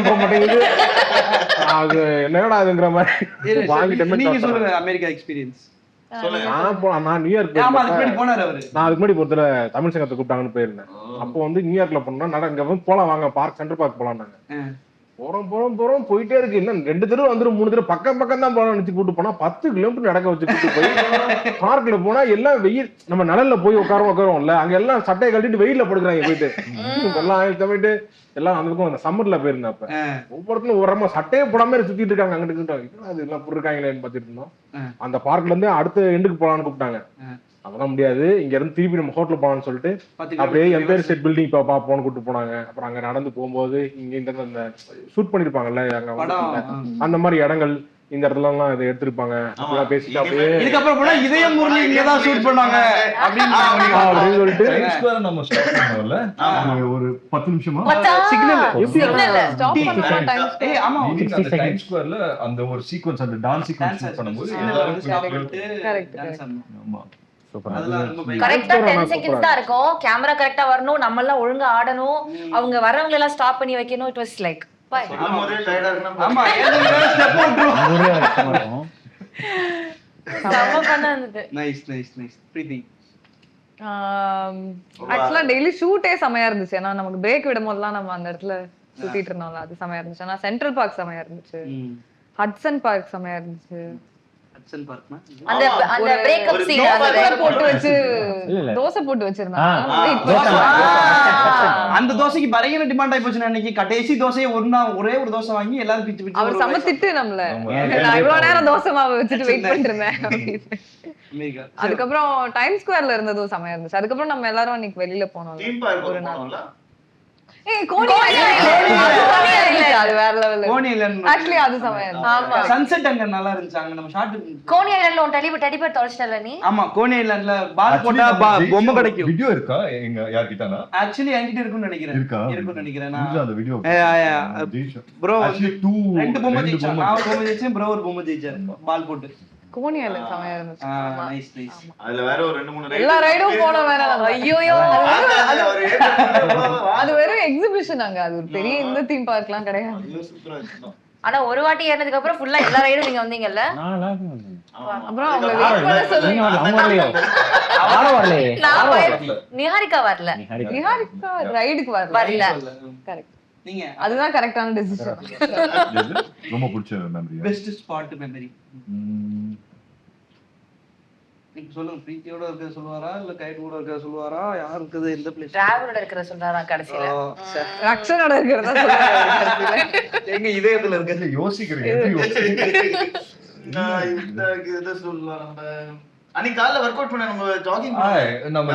போக மாட்டேங்குது. அது என்னடா அதுங்கிற மாதிரி வாங்கிட்டேன்.
நீங்க சொல்லுங்க அமெரிக்கா எக்ஸ்பீரியன்ஸ்.
நான் நியூயார்க்
ஆமா அதுக்கு முன்னாடி போனாரு அவரு.
நான் அதுக்கு முன்னாடி ஒருத்தர தமிழ் சங்கத்தை கூப்பிட்டாங்கன்னு போயிருந்தேன். அப்போ வந்து நியூயார்க்ல போனோம், இங்க வந்து போலாம் வாங்க பார்க் சென்ட்ரல் பார்க் போலாம்னாங்க. போறோம் போயிட்டே இருக்கு. இன்னும் 2 தடவை வந்துடும் 3 தடவை பக்கம் தான் போலாம் நினைச்சு கூட்டு போனா 10 கிலோமீட்டர் நடக்க வச்சு கூட்டு போய் பார்க்ல போனா எல்லாம் வெயில், நம்ம நிழல்ல போய் உட்காரோம்ல, அங்க எல்லாம் சட்டையை கட்டிட்டு வெயில்ல படுக்கிறாங்க போயிட்டு. எல்லாம் போயிட்டு எல்லாம் அந்த பக்கம் சம்மர்ல போயிருந்தேன். அப்ப ஒவ்வொருத்தரும் ஒரு சட்டையே போடாம சுத்திட்டு இருக்காங்க. அங்கிட்டு அது எல்லாம் போட்டுருக்காங்களேன்னு பாத்துட்டு இருந்தோம். அந்த பார்க்ல இருந்து அடுத்த எண்டுக்கு போலான்னு கூப்பிட்டாங்க. அதெல்லாம் முடியாது, இங்க இருந்து திருப்பி நம்ம ஹோட்டல் போலான்னு சொல்லிட்டு அப்படியே எம்பயர் ஸ்டேட் பில்டிங் பாப்போம்னு கூப்பிட்டு போனாங்க. அப்புறம் அங்க நடந்து போகும்போது இங்க இந்த ஷூட் பண்ணிருப்பாங்கல்ல அங்க அந்த மாதிரி இடங்கள், இந்த இடத்துல எல்லாம் இதை எடுத்திருப்பாங்க. பேசிட்டு அப்படியே
இதுக்கப்புறம் போனா இதயம் முரளி இங்கதான் ஷூட் பண்ணாங்க அப்படின்னு சொல்லிட்டு
நம்ம ஸ்டாப் பண்ணோம்ல ஒரு 10 நிமிஷமா
ஆமா
டைம் ஸ்கொயர்ல அந்த ஒரு சீக்வென்ஸ், அந்த டான்ஸ் சீக்வென்ஸ் பண்ணும்போது
கரெக்டா 10 செகண்ட்ஸ் தான் இருக்கும். கேமரா கரெக்டா வரணும், நம்ம எல்லாம் ஒழுங்கா ஆடணும், அவங்க வரவங்க எல்லாம் ஸ்டாப் பண்ணி வைக்கணும். இட் வாஸ் லைக்
ஆமா ஸ்டெப்
செம்ம பண்ணா இருந்தது.
Nice nice nice. பிரீத்தி
ஆக்சுவலா டெய்லி ஷூட்டே செமையா இருந்துச்சு. ஏன்னா நமக்கு பிரேக் விடும் போதெல்லாம் நம்ம அந்த இடத்துல சுத்திட்டு இருந்தோம்ல, அது செமையா இருந்துச்சு. ஆனா சென்ட்ரல் பார்க் செமையா இருந்துச்சு, ஹட்சன் பார்க் செமையா இருந்துச்சு.
அந்த அந்த பிரேக்கப் சீன்
அதுல போட்டு வச்சு தோசை போட்டு வச்சிருந்தாங்க.
அந்த தோசைக்கு பயங்கர டிமாண்ட் ஆயி போச்சு. அன்னைக்கு கடைசி தோசையை ஒரே ஒரு தோசை வாங்கி எல்லாரும் பிச்சு பிச்சு
அவர் சமத்திட்டு நம்மள நான் இவ்வளவு நேரம் தோசை மாவு வச்சுட்டு வெயிட் பண்ணிட்டு இருந்தேன். அதுக்கப்புறம் டைம் ஸ்கொயர்ல இருந்ததும் செமையா இருந்துச்சு. அதுக்கப்புறம் நம்ம எல்லாரும் அன்னைக்கு வெளியில போனோம் ஒரு நாள்.
சன்செட் அங்க நல்லா இருந்துச்சு. அங்க நம்ம ஷாட்
கோனி ஐலண்ட்ல ஒரு டெடி பேர் தொலைச்சிட்டல நீ.
ஆமா கோனி ஐலண்ட்ல பால் போட்டா பொம்மை கிடைக்கும்.
வீடியோ இருக்கா எங்க யார்கிட்டனா?
ஆக்சுவலி என்கிட்ட இருக்குன்னு நினைக்கிறேன். இருக்குன்னு நினைக்கிறேன் நான்.
அந்த வீடியோ
ப்ரோ
actually 2
ரெண்டு பொம்மை ஜெயிச்சான். நான் ஒரு பொம்மை ஜெயிச்சேன், ப்ரோ ஒரு பொம்மை ஜெயிச்சார் பால் போட்டு.
கோனி ஐலண்ட் செமையா இருந்துச்சு.
Nice nice.
அதுல வேற ஒரு 2-3
எல்லா ரைடும் போன வேற. ஐயோயோ அது வெறும் எக்ஸிபிஷன். அங்க அது ஒரு பெரிய இந்த தீம் பார்க்லாம் கிடையாது.
ஆனா ஒரு வாட்டி ஏறினதுக்கு அப்புறம் ஃபுல்லா எல்லா ரைடும் நீங்க வந்தீங்கல்ல.
அப்புறம் அவங்க வெயிட் பண்ண சொல்லுங்க.
நிஹாரிகா வரல.
நிஹாரிகா ரைடுக்கு வரல. கரெக்ட். நீங்க அதுதான் கரெக்டான டிசிஷன்.
ரொம்ப பிடிச்ச மெமரி,
பெஸ்ட் ஸ்பாட் மெமரி. நீங்க சொல்லுங்க. பிரீத்தியோட இருக்க சொல்வாரா இல்ல கைட் கூட இருக்க சொல்வாரா? யார் இருக்குது எந்த பிளேஸ்?
டிராவலோட இருக்கற சொல்றாரா கடைசில.
ரக்ஷனோட இருக்கறதா சொல்றாரு.
எங்க இதயத்துல இருக்க
யோசிக்கிறீங்க.
நான் இத சொல்லலாம். நம்ம அன்னைக்கு காலைல வொர்க் அவுட் பண்ண நம்ம ஜாகிங்
பண்ணோம்ல.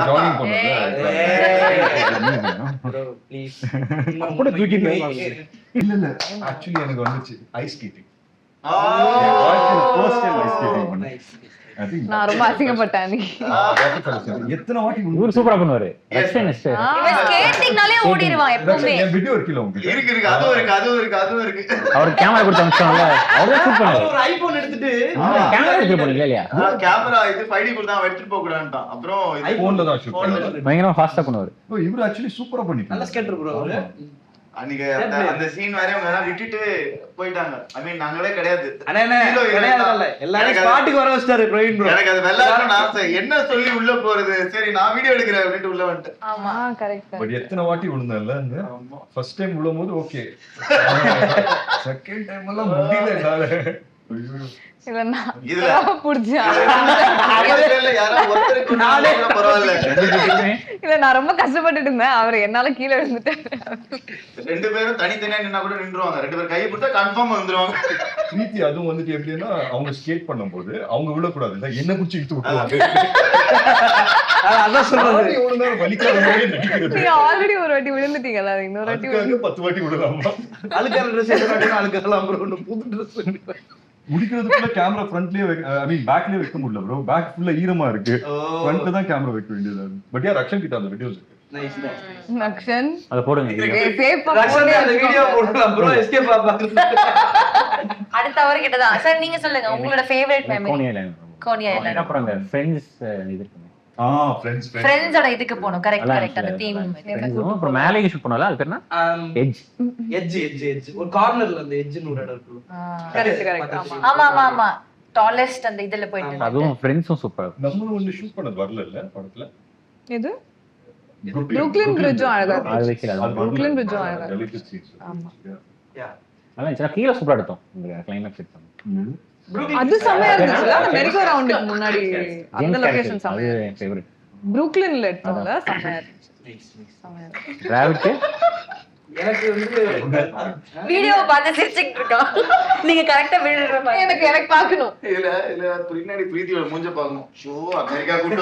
ப்ரோ ப்ளீஸ்
கூட தூக்கி
இல்ல ஆக்சுவலி எனக்கு வந்துச்சு ice skating.
First
time ice skating பண்ணேன்.
நான் ரொம்ப அசிங்கப்பட்டேன்.
எத்தனை வாட்டி
ஊர் சூப்பரா பண்ணுவாரு.
இவன் ஸ்கேட்டிங்னாலே ஓடிடுவான் எப்பவுமே.
என் வீடியோ இருக்குல உங்களுக்கு
இருக்கு அதுவும் இருக்கு.
அவர் கேமரா கொடுத்து அனுப்பிச்சாங்கல, அவரே ஷூட் பண்ணாரு.
ஒரு ஐபோன் எடுத்துட்டு
கேமரா எடுத்து போறீங்க இல்லையா?
கேமரா இது 5D குள்ள தான் எடுத்துட்டு போக கூடாதுட்டான். அப்புறம்
ஐபோன்ல தான் ஷூட் பண்ணுவாரு.
பயங்கரமா ஃபாஸ்டா பண்ணுவாரு.
இவரு ஆக்சுவலி சூப்பரா பண்ணிட்டாரு.
நல்ல ஸ்கேட்டர் ப்ரோ அவரு.
அன்னைக்கு அந்த சீன் வேற அவங்க எல்லாம் விட்டுட்டு போயிட்டாங்க. ஐ மீன் நாங்களே கிடையாது.
எல்லாரும் ஸ்பாட்டுக்கு வர வச்சிட்டாரு பிரவீன் ப்ரோ.
எனக்கு அது வெள்ளாடணும்னு ஆசை. என்ன சொல்லி உள்ள போறது, சரி நான் வீடியோ எடுக்கிறேன் அப்படின்ட்டு உள்ள வந்துட்டேன்.
ஆமா கரெக்ட்.
பட் எத்தனை வாட்டி விழுந்தேன்ல, ஃபர்ஸ்ட் டைம் விழும்போது ஓகே, செகண்ட் டைம் எல்லாம் முடியல என்னால.
இல்ல நான்
இதுல
புடிச்சா
யாரோ ஒருத்தருக்கு நாளே பரவாயில்ல,
இல்ல நான் ரொம்ப கஷ்டப்பட்டுட்டு இருந்தேன். அவர் என்னால கீழே விழுந்துட்டாரு.
2 பேரும் தனித்தனியா நின்னா கூட நின்றுவாங்க. 2 பேரும் கையை பிடிச்சா கன்ஃபார்ம் வந்துருவாங்க.
பிரீத்தி அதுவும் வந்துட்டு எப்படின்னா, அவங்க ஸ்கேட் பண்ணும்போது அவங்க விழக்கூடாது இல்ல, என்ன பிடிச்சி இழுத்து விட்டுருவாங்க.
அதான் சொல்றது,
எவ்வளவு நேரம் வலிக்காத மாதிரி நடிக்கிறது.
நீங்க ஆல்ரெடி ஒரு வாட்டி விழுந்துட்டீங்கல்ல, இன்னொரு வாட்டி
அதுக்காக 10 வாட்டி விடலாமா?
அழுக்கார ட்ரெஸ் எடுத்து அழுக்கலாம் ப்ரோ, புது ட்ரெஸ்
முடிக்கிறதுக்குள்ள கேமரா ஃப்ரண்ட்லயே ஐ மீன் பேக்லயே வைக்க முடியல ப்ரோ. பேக் ஃபுல்லா ஈரமா இருக்கு, ஃப்ரண்ட்ல தான் கேமரா வைக்க வேண்டியதா இருக்கு. பட் யா ரக்ஷன் கிட்ட அந்த வீடியோஸ் இருக்கு.
Nice nice.
நக்ஷன்
அத போடுங்க.
சேஃபா
ரக்ஷன் அந்த வீடியோ போடலாம் ப்ரோ, எஸ்கேப் ஆபாங்க.
அடுத்த அவர் கிட்டதான் சார், நீங்க சொல்லுங்க உங்களோட favourite memory.
Coney island.
Coney island.
அப்புறம் அந்த ஃப்ரெண்ட்ஸ் இது இருக்குங்க.
ஃப்ரெண்ட்ஸோட இதுக்கு போனோம். Correct correct. அந்த தீம்.
அப்புறம் மேலே ஷூட் பண்ணல, அது பேர் என்ன? எட்ஜ்.
எட்ஜ் ஒரு கார்னர்ல அந்த எட்ஜ்னு ஒரு இடம் இருக்கு.
Correct correct.
ஆமா ஆமா ஆமா. டாலஸ்ட் அந்த இதுல போயிட்டு
அதுவும் ஃப்ரெண்ட்ஸும் சூப்பர்.
நம்மளும் வந்து ஷூட் பண்ணது வரல இல்ல படத்துல.
எது? புரூக்ளின் பிரிட்ஜும் அழகா இருக்கு.
அது வைக்கல.
புரூக்ளின் பிரிட்ஜும் அழகா இருக்கு. ஆமா.
நல்லா இருந்துச்சு. கீழ சூப்பரா எடுத்தோம் இந்த கிளைமாக்ஸ் எடுத்தோம்.
அது செமையா இருந்துச்சுல, அந்த மெரிகோ ரவுண்டுக்கு முன்னாடி அந்த லொகேஷன் செமையா.
அது என் ஃபேவரட்.
புரூக்ளின்ல எடுத்தோம்ல, செமையா இருந்துச்சு. செமையா இருந்துச்சு.
டிராவிட்
எனக்கு வந்து
வீடியோ பார்த்து சிரிச்சிட்டு இருக்கோம். நீங்க கரெக்ட்டா விழுற மாதிரி.
எனக்கு பார்க்கணும்.
இல்ல பின்னாடி பிரீத்தியோட மூஞ்ச பார்க்கணும். ஷோ அமெரிக்கா கூட்டு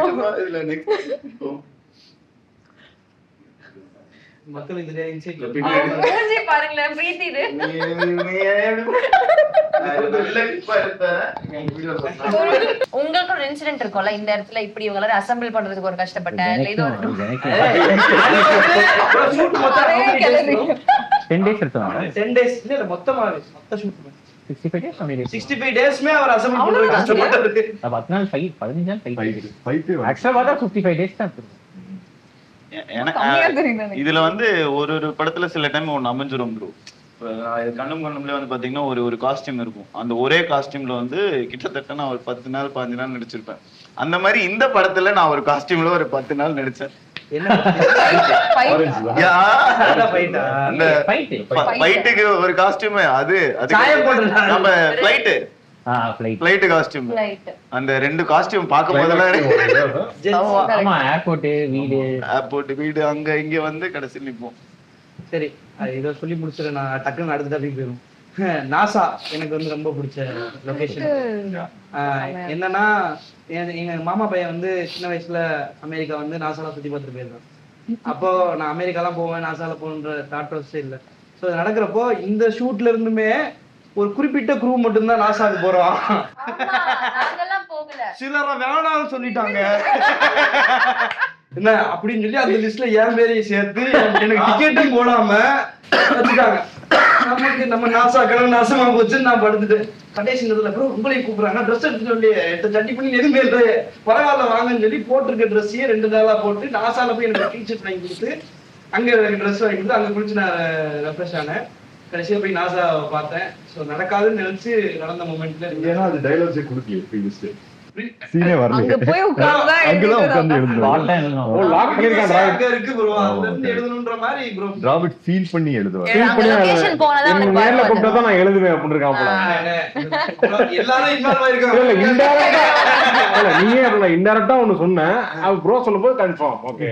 வந்து இல்ல நெக்ஸ்ட்
மக்களுக்கு தெரியாத இன்சைட்ல
மூஞ்சி பாருங்களேன் பிரீத்தி இது. உங்களுக்கு ஒரு இன்சிடென்ட் இருக்கும்ல, இந்த இடத்துல இப்படி இவங்க எல்லாரும் அசெம்பிள் பண்றதுக்கு ஒரு கஷ்டப்பட்டேன் இல்ல இது ஒரு
ஷூட் மொத்தம்
10 days எடுத்தோம்.
10 days இல்ல மொத்தமாவே மொத்த ஷூட்
65 days only.
65 டேஸ்மே அவர் அசெம்பிள் பண்றது கஷ்டப்பட்டாரு.
10 நாள் ஃபைட், 15 நாள் ஃபைட்.
ஃபைட்
ஆக்சுவலா பார்த்தா 55 days தான் இருக்கு.
கம்மியா தெரியுது எனக்கு.
இதுல வந்து ஒரு படத்துல சில டைம் ஒன்னு அமைஞ்சிரும் ப்ரோ. கண்ணும் கண்ணும்ல வந்து பாத்தீங்கன்னா ஒரு காஸ்டியூம் இருக்கும். அந்த ஒரே காஸ்டியூம்ல வந்து கிட்டத்தட்ட நான் ஒரு 10 நாள் 15 நாள் நடிச்சிருப்பேன். அந்த மாதிரி இந்த படத்துல நான் ஒரு காஸ்டியூம்ல ஒரு 10 நாள் நடிச்சேன்.
என்ன
அந்த ஃபைட்டுக்கு ஒரு காஸ்டியூம், அது நம்ம ஃப்ளைட் ஃப்ளைட் காஸ்டியூம். அந்த 2 காஸ்டியூம் பார்க்கும் போதெல்லாம்
ஆமா, ஏர்போர்ட்
வீடு அங்க இங்க வந்து கடைசியில் நிப்போம்.
சரி, இத சொல்லி முடிச்சிட நான் டக்குன்னு அடுத்த டாபிக் போயிடும். நாசா எனக்கு வந்து ரொம்ப பிடிச்ச லொகேஷன். என்னன்னா எங்க மாமா பையன் வந்து சின்ன வயசுல அமெரிக்கா வந்து நாசால சுத்தி பார்த்துட்டு போயிருக்கான். அப்போ நான் அமெரிக்காலாம் போவேன், நாசால போகணுன்ற தாட் ப்ராசஸே இல்லை. ஸோ நடக்கிறப்போ இந்த ஷூட்ல இருந்துமே ஒரு குறிப்பிட்ட குரூ மட்டும்தான் நாசாவுக்கு போறோம். சிலரை வேணாம்னு சொல்லிட்டாங்க. என்ன அப்படின்னு சொல்லி அந்த லிஸ்ட்ல என் பேரையும் சேர்த்து எனக்கு டிக்கெட்டும் போடாம வச்சுட்டாங்க. நமக்கு நம்ம நாசா கிழமை நாசமா போச்சு. நான் படுத்துட்டேன். கடைசி நேரத்துல ப்ரோ உங்களையும் கூப்பிடுறாங்க, ட்ரெஸ் எடுத்து சொல்லி சட்டி பண்ணி எதுவுமே இல்லை, பரவாயில்ல வாங்கன்னு சொல்லி போட்டிருக்க ட்ரெஸ்ஸையே 2 நாளா போட்டு நாசால போய் எனக்கு டீஷர்ட் வாங்கி கொடுத்து அங்க ட்ரெஸ் வாங்கி கொடுத்து அங்க குளிச்சு நான் ரெஃப்ரெஷ் ஆனேன். கடைசியா போய் நாசா பார்த்தேன். ஸோ நடக்காதுன்னு நினைச்சு நடந்த மூமெண்ட்ல
ஏன்னா அது டைலாக்ஸே கொடுக்கல ப்ரீவியஸ் சீனே வரல.
அங்க போய் உட்கார்ந்தா
அங்கதான் உட்கார்ந்து எழுதுறோம். ஓ லாக் பண்ணிருக்கான்
அங்க இருக்கு ப்ரோ, அதுல இருந்து எழுதணும்ன்ற மாதிரி ப்ரோ
டிராவிட் ஃபீல் பண்ணி எழுதுவார்.
லொகேஷன் போனதா
நீங்க நேர்ல கூப்பிட்டா தான் நான் எழுதுவேன் அப்படின்னு இருக்கான் போல.
எல்லாரும் இன்வால்வ் ஆயிருக்காங்க.
இல்ல இன்டைரக்டா இல்ல நீயே அப்பல இன்டைரக்டா ஒன்னு சொன்னேன். அது ப்ரோ சொல்லும்போது கன்ஃபார்ம் ஓகே.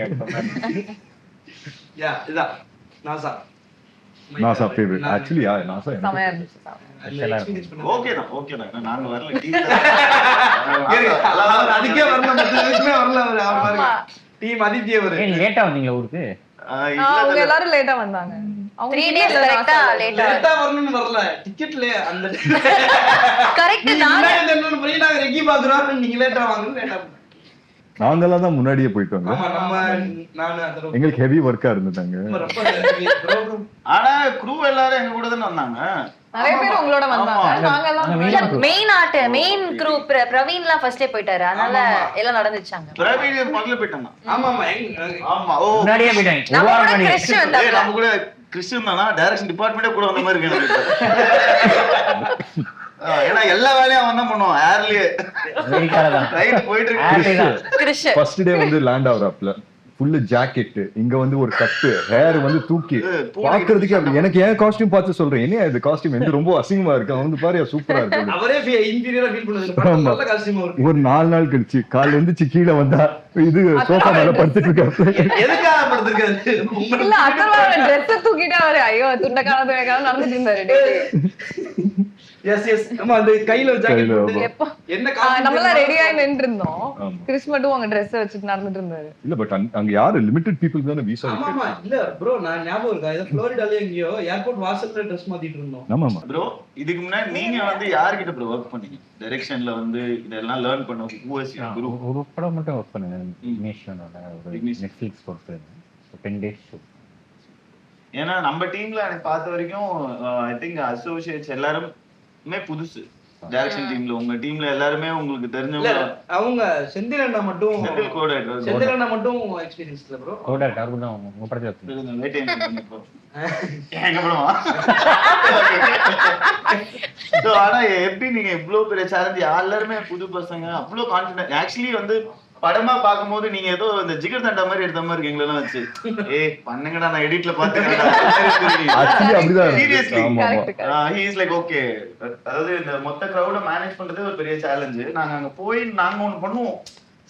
யா இதான் NASA
NASA favourite actually. NASA
செமையா இருந்துச்சு.
ஓகே தான் நாங்க வரல.
அதுக்கே வரல, மத்ததுக்குமே வரல. அவர் பாருங்க டீம் அதித்திய வரு.
லேட்டா வந்தீங்களா ஊருக்கு?
அவங்க எல்லாரும் லேட்டா வந்தாங்க. அவங்க
3 days கரெக்ட்டா லேட்டா
வரணும்னு வரல. டிக்கெட்ல அந்த
கரெக்ட் நான்
என்னன்னு புரியல. நாங்க ரெக்கி பாக்குறோம், நீங்க லேட்டா வாங்க. லேட்டா
நாங்கெல்லாம் தான் முன்னாடியே போயிட்டு வந்தோம்.
ஆமா நம்ம நானு அந்த
எங்களுக்கு ஹெவி ஒர்க்கா இருந்துட்டாங்க.
ஆனா க்ரூ எல்லாரும் எங்க கூட தானே வந்தாங்க.
நிறைய பேர் உங்களோட வந்தாங்க. நாங்கெல்லாம்
மெயின் குரூப் பிரவீன்லாம் ஃபர்ஸ்டே போயிட்டாரு, அதனால எல்லாம் நடந்துச்சாங்க.
பிரவீன் முதல்ல போயிட்டாங்க.
ஆமா
ஆமா ஓ
முன்னாடியே போயிட்டாங்க.
நம்ம கூட கிறிஸ்டியன் வந்தாங்க.
நம்ம கூட கிறிஸ்டியன் தானா டைரக்ஷன் டிபார்ட்மெண்ட்டே கூட வந்த மாதிரி இருக்கு. ஏன்னா எல்லா வேலையும் அவன் தான் பண்ணுவான் ஏர்லயே.
அமெரிக்கால தான்
ரைட் போயிட்டு இருக்கு.
கிறிஸ்டியன்
ஃபர்ஸ்ட் டே வந்து லேண்ட் ஆவறப்பல ஃபுல் ஜாக்கெட், இங்க வந்து ஒரு கட்டு, ஹேர் வந்து தூக்கி பாக்குறதுக்கு அப்படி. எனக்கு ஏன் காஸ்டியூம் பார்த்து சொல்றேன், என்ன இது காஸ்டியூம் வந்து ரொம்ப அசிங்கமா இருக்கு, அவன் வந்து பாரு சூப்பரா இருக்கு.
அவரே இன்ஃபீரியரா ஃபீல் பண்ணுது. நல்ல காஸ்டியூம் இருக்கு.
ஒரு 4 நாள் கழிச்சு காலைல இருந்து கீழே வந்தா இது சோஃபா மேல படுத்துட்டு இருக்காரு.
எதுக்காக படுத்துருக்காரு?
இல்ல அத்தவான Dress தூக்கிட்டு அவரு ஐயோ துண்டக்கான நடந்துட்டு இருந்தாரு.
எஸ் ஆமா அந்த கையில ஜாக்கெட் போட்டு
எப்போ
என்ன
நம்மள ரெடி ஆயி நின்னு இருந்தோம். கிறிஸ் மட்டும் அவங்க Dress வச்சிட்டு நடந்துட்டு இருந்தாரு.
இல்ல பட் அங்க யாரு லிமிட்டட் பீப்பிள் தான விசா இருக்கு.
ஆமா இல்ல ப்ரோ, நான் ஞாபகம் இருக்கா இது ஃப்ளோரிடால எங்கயோ ஏர்போர்ட் வாசல்ல Dress மாத்திட்டு இருந்தோம்.
ஆமா
ப்ரோ இதுக்கு முன்னாடி நீங்க வந்து யார்கிட்ட ப்ரோ வர்க் பண்ணீங்க டைரக்ஷன்ல வந்து இதெல்லாம் லேர்ன் பண்ண குரு
ஒரு படம் மட்டும் ஒர்க் பண்ணேன் இக்னிஷனோட ஒரு நெட்ஃபிளிக்ஸ் பொறுத்து 10 days ஷூட்.
ஏன்னா நம்ம டீம்ல எனக்கு பார்த்த வரைக்கும் ஐ திங்க் அசோசியேட்ஸ் எல்லாருமே புதுசு டைரக்ஷன் டீம்ல. உங்க டீம்ல எல்லாருமே உங்களுக்கு தெரிஞ்சவங்க.
அவங்க செந்தில் அண்ணா மட்டும்
செந்தில் கோஆர்டினேட்டர்.
செந்தில் அண்ணா மட்டும் எக்ஸ்பீரியன்ஸ் இல்ல ப்ரோ.
கோடர் டார்க் தான் உங்க படத்துல இருக்கு.
வெயிட் டைம் ப்ரோ எங்க படமா? சோ ஆனா எப்படி நீங்க இவ்ளோ பெரிய சேலஞ்ச், எல்லாருமே புது பசங்க, அவ்ளோ கான்ஃபிடன்ட். ஆக்சுவலி வந்து படமா பாக்கும்போது நீங்க ஏதோ இந்த ஜிகர் தண்டா மாதிரி எடுத்த மாதிரி இருக்கு எங்களெல்லாம் வச்சு. ஏய் பண்ணுங்கடா நான் எடிட்ல பாத்துக்கிறேன்.
ஆக்சுவலி அப்படிதான்
seriously
correct.
He is like okay. அதாவது இந்த மொத்த கிரவுட மேனேஜ் பண்றது ஒரு பெரிய சேலஞ்ச். நாங்க அங்க போய் நாங்க ஒன்னு பண்ணுவோம்,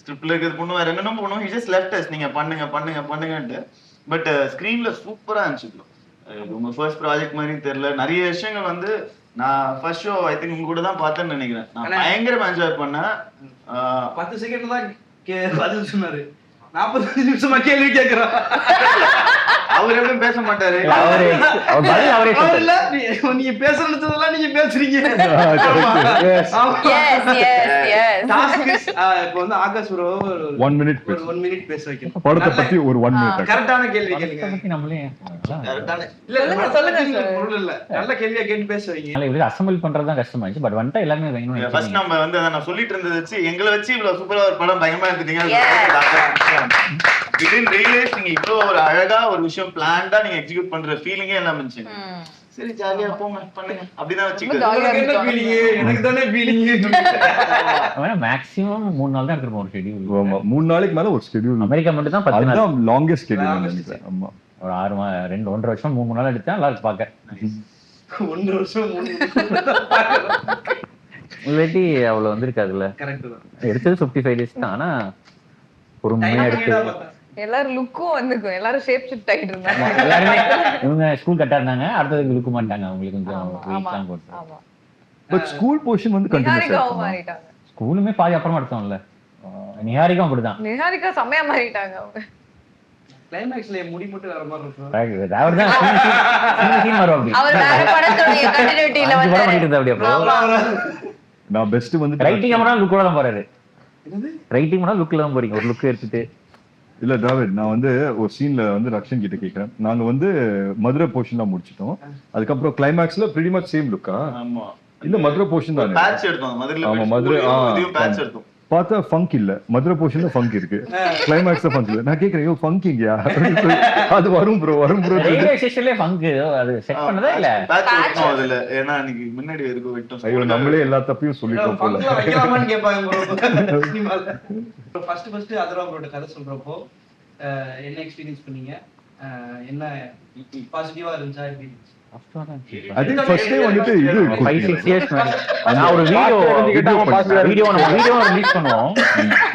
ஸ்கிரிப்ட்ல இருக்கிறது பண்ணுவோம், வேற என்னென்ன பண்ணுவோம். ஹி ஜஸ்ட் லெஃப்ட் அஸ் நீங்க பண்ணுங்கன்ட்டு. பட் ஸ்கிரீன்ல சூப்பரா இருந்துச்சு ப்ரோ. உங்க ஃபர்ஸ்ட் ப்ராஜெக்ட் மாதிரி தெரியல. நிறைய விஷயங்கள் வந்து நான் ஃபர்ஸ்ட் ஷோ ஐ திங்க் உங்க கூட தான் பார்த்தேன்னு நினைக்கிறேன். நான் பயங்கரமா என்ஜாய் பண்ணேன்.
10 செகண்ட் தான் பதில் சொன்னாரு, 45 நிமிஷமா கேள்வி கேக்குறான்.
அவர் எப்பவும் பேச மாட்டாரு.
நீங்க பேசுறதெல்லாம் நீங்க பேசுறீங்க. இப்ப வந்து ஆகாஷ் ப்ரோ
1 minute
ஒரு 1 minute பேச வைக்கணும்.
படத்தை பத்தி ஒரு 1 minute.
கரெக்டான கேள்வி கேளுங்க.
பத்தி நம்மளே
இல்ல சொல்லுங்க பொருள் இல்ல, நல்ல கேள்வியா கேட்டு பேச வைங்க.
இல்ல இப்படி அசெம்பிள் பண்றது தான் கஷ்டமாயிடுச்சு. பட் வந்துட்டா எல்லாமே வேணும்.
ஃபர்ஸ்ட் நம்ம வந்து நான் சொல்லிட்டு இருந்தது வச்சு எங்களை வச்சு இவ்வளவு சூப்பரா ஒரு படம் பயங்கரமா எடுத்துட்டீங்க. வித்தின் ரியலைஸ் நீங்க இவ்வளோ ஒரு அழகா ஒரு விஷயம் பிளான்டா நீங்க எக்ஸிக்யூட் பண்ற ஃபீலிங்கே எல்லாம் இருந்துச்சு. சரி ஜாலியா போங்க பண்ணுங்க அப்படிதான் வச்சுக்கோங்க.
எனக்கு தானே ஃபீலிங்.
மேக்ஸிமம் 3 நாள் தான் எடுத்துப்போம் ஒரு ஷெட்யூல்.
ஆமா 3 நாளைக்கு மேல ஒரு ஷெட்யூல்.
அமெரிக்கா மட்டும் தான் 10 நாள்.
அதுதான் லாங்கெஸ்ட் ஷெட்யூல். ஆமா
ஒரு 1.5 வருஷம் 3 நாள் எடுத்தா நல்லா இருக்கு பாக்க.
1 வருஷம் 3
இல்லாட்டி அவ்வளவு வந்திருக்காதுல்ல.
கரெக்ட் தான்.
எடுத்தது 55 days தான். ஆனா பொறுமையா எடுத்து
எல்லாரும் லுக்கும் வந்துக்கும். எல்லாரும் ஷேப் ஷிஃப்ட் ஆயிட்டு இருந்தாங்க.
எல்லாருமே இவங்க ஸ்கூல் கட்டா இருந்தாங்க, அடுத்ததுக்கு லுக்க மாட்டாங்க. அவங்களுக்கு கொஞ்சம் வெயிட்லாம் போட்டு.
ஆமா
பட் ஸ்கூல் போர்ஷன் வந்து கண்டினியூஸா
நிஹாரிகாவும் மாறிட்டாங்க.
ஸ்கூலுமே பாதி அப்புறமா எடுத்தோம்ல. நிஹாரிகாவும் அப்படிதான்.
நிஹாரிகா செமையா மாறிட்டாங்க அவங்க.
கிளைமாக்ஸ்ல முடி மட்டும் வேற மாதிரி இருக்கும்.
அவர்தான் சீன் வரும் அப்படி.
அவர் வேற படத்தோட கண்டினியூட்டில
படம்
வந்து
பண்ணிட்டு இருந்தா அப்படியே.
நான் பெஸ்ட் வந்து
ரைட்டிங் அப்புறம் லுக்கோட தான் போறாரு. ரைட்டிங் பண்ணா லுக்ல தான் போறீங்க. ஒரு லுக் எடுத்துட்டு
இல்ல டிராவிட், நான் வந்து ஒரு சீன்ல வந்து ரக்ஷன் கிட்ட கேக்குறேன். நாங்க வந்து மதுரை போர்ஷன் தான் முடிச்சிட்டோம். அதுக்கப்புறம் கிளைமாக்ஸ்ல pretty much சேம் லுக்கா?
ஆமா
இல்ல மதுரை போர்ஷன் தான்.
பேட்ச் எடுத்தோம் மதுரைல.
ஆமா மதுரை
இதுவும் பேட்ச் எடுத்தோம்.
பார்த்தா ஃபங்க் இல்ல, மதுரை போர்ஷன்ல ஃபங்க் இருக்கு, கிளைமாக்ஸ்ல ஃபங்க் இல்ல. நான் கேக்குறேன், ஐயோ ஃபங்க் இங்கயா? அது வரும் ப்ரோ
ரயில்வே ஸ்டேஷன்லயே ஃபங்க் அது செட் பண்ணதா இல்ல?
பேட்ச் எடுத்தோம் அதுல. ஏன்னா அன்னைக்கு முன்னாடி எதுக்கு விட்டோம்.
ஐயோ நம்மளே எல்லா தப்பையும் சொல்லிட்டோம் போல.
வைக்கலாமான்னு கேட்பாங்க ப்ரோ சினிமால. ஃபர்ஸ்ட் அதர்வா ப்ரோட கதை சொல்றப்போ என்ன எக்ஸ்பீரியன்ஸ் பண்ணீங்க? என்ன பாசிட்டிவா இருந்துச்சா? எப்படி
I think first day வந்துட்டு இது
5-6 years நான் ஒரு வீடியோ ரிலீஸ் பண்ணுவோம்.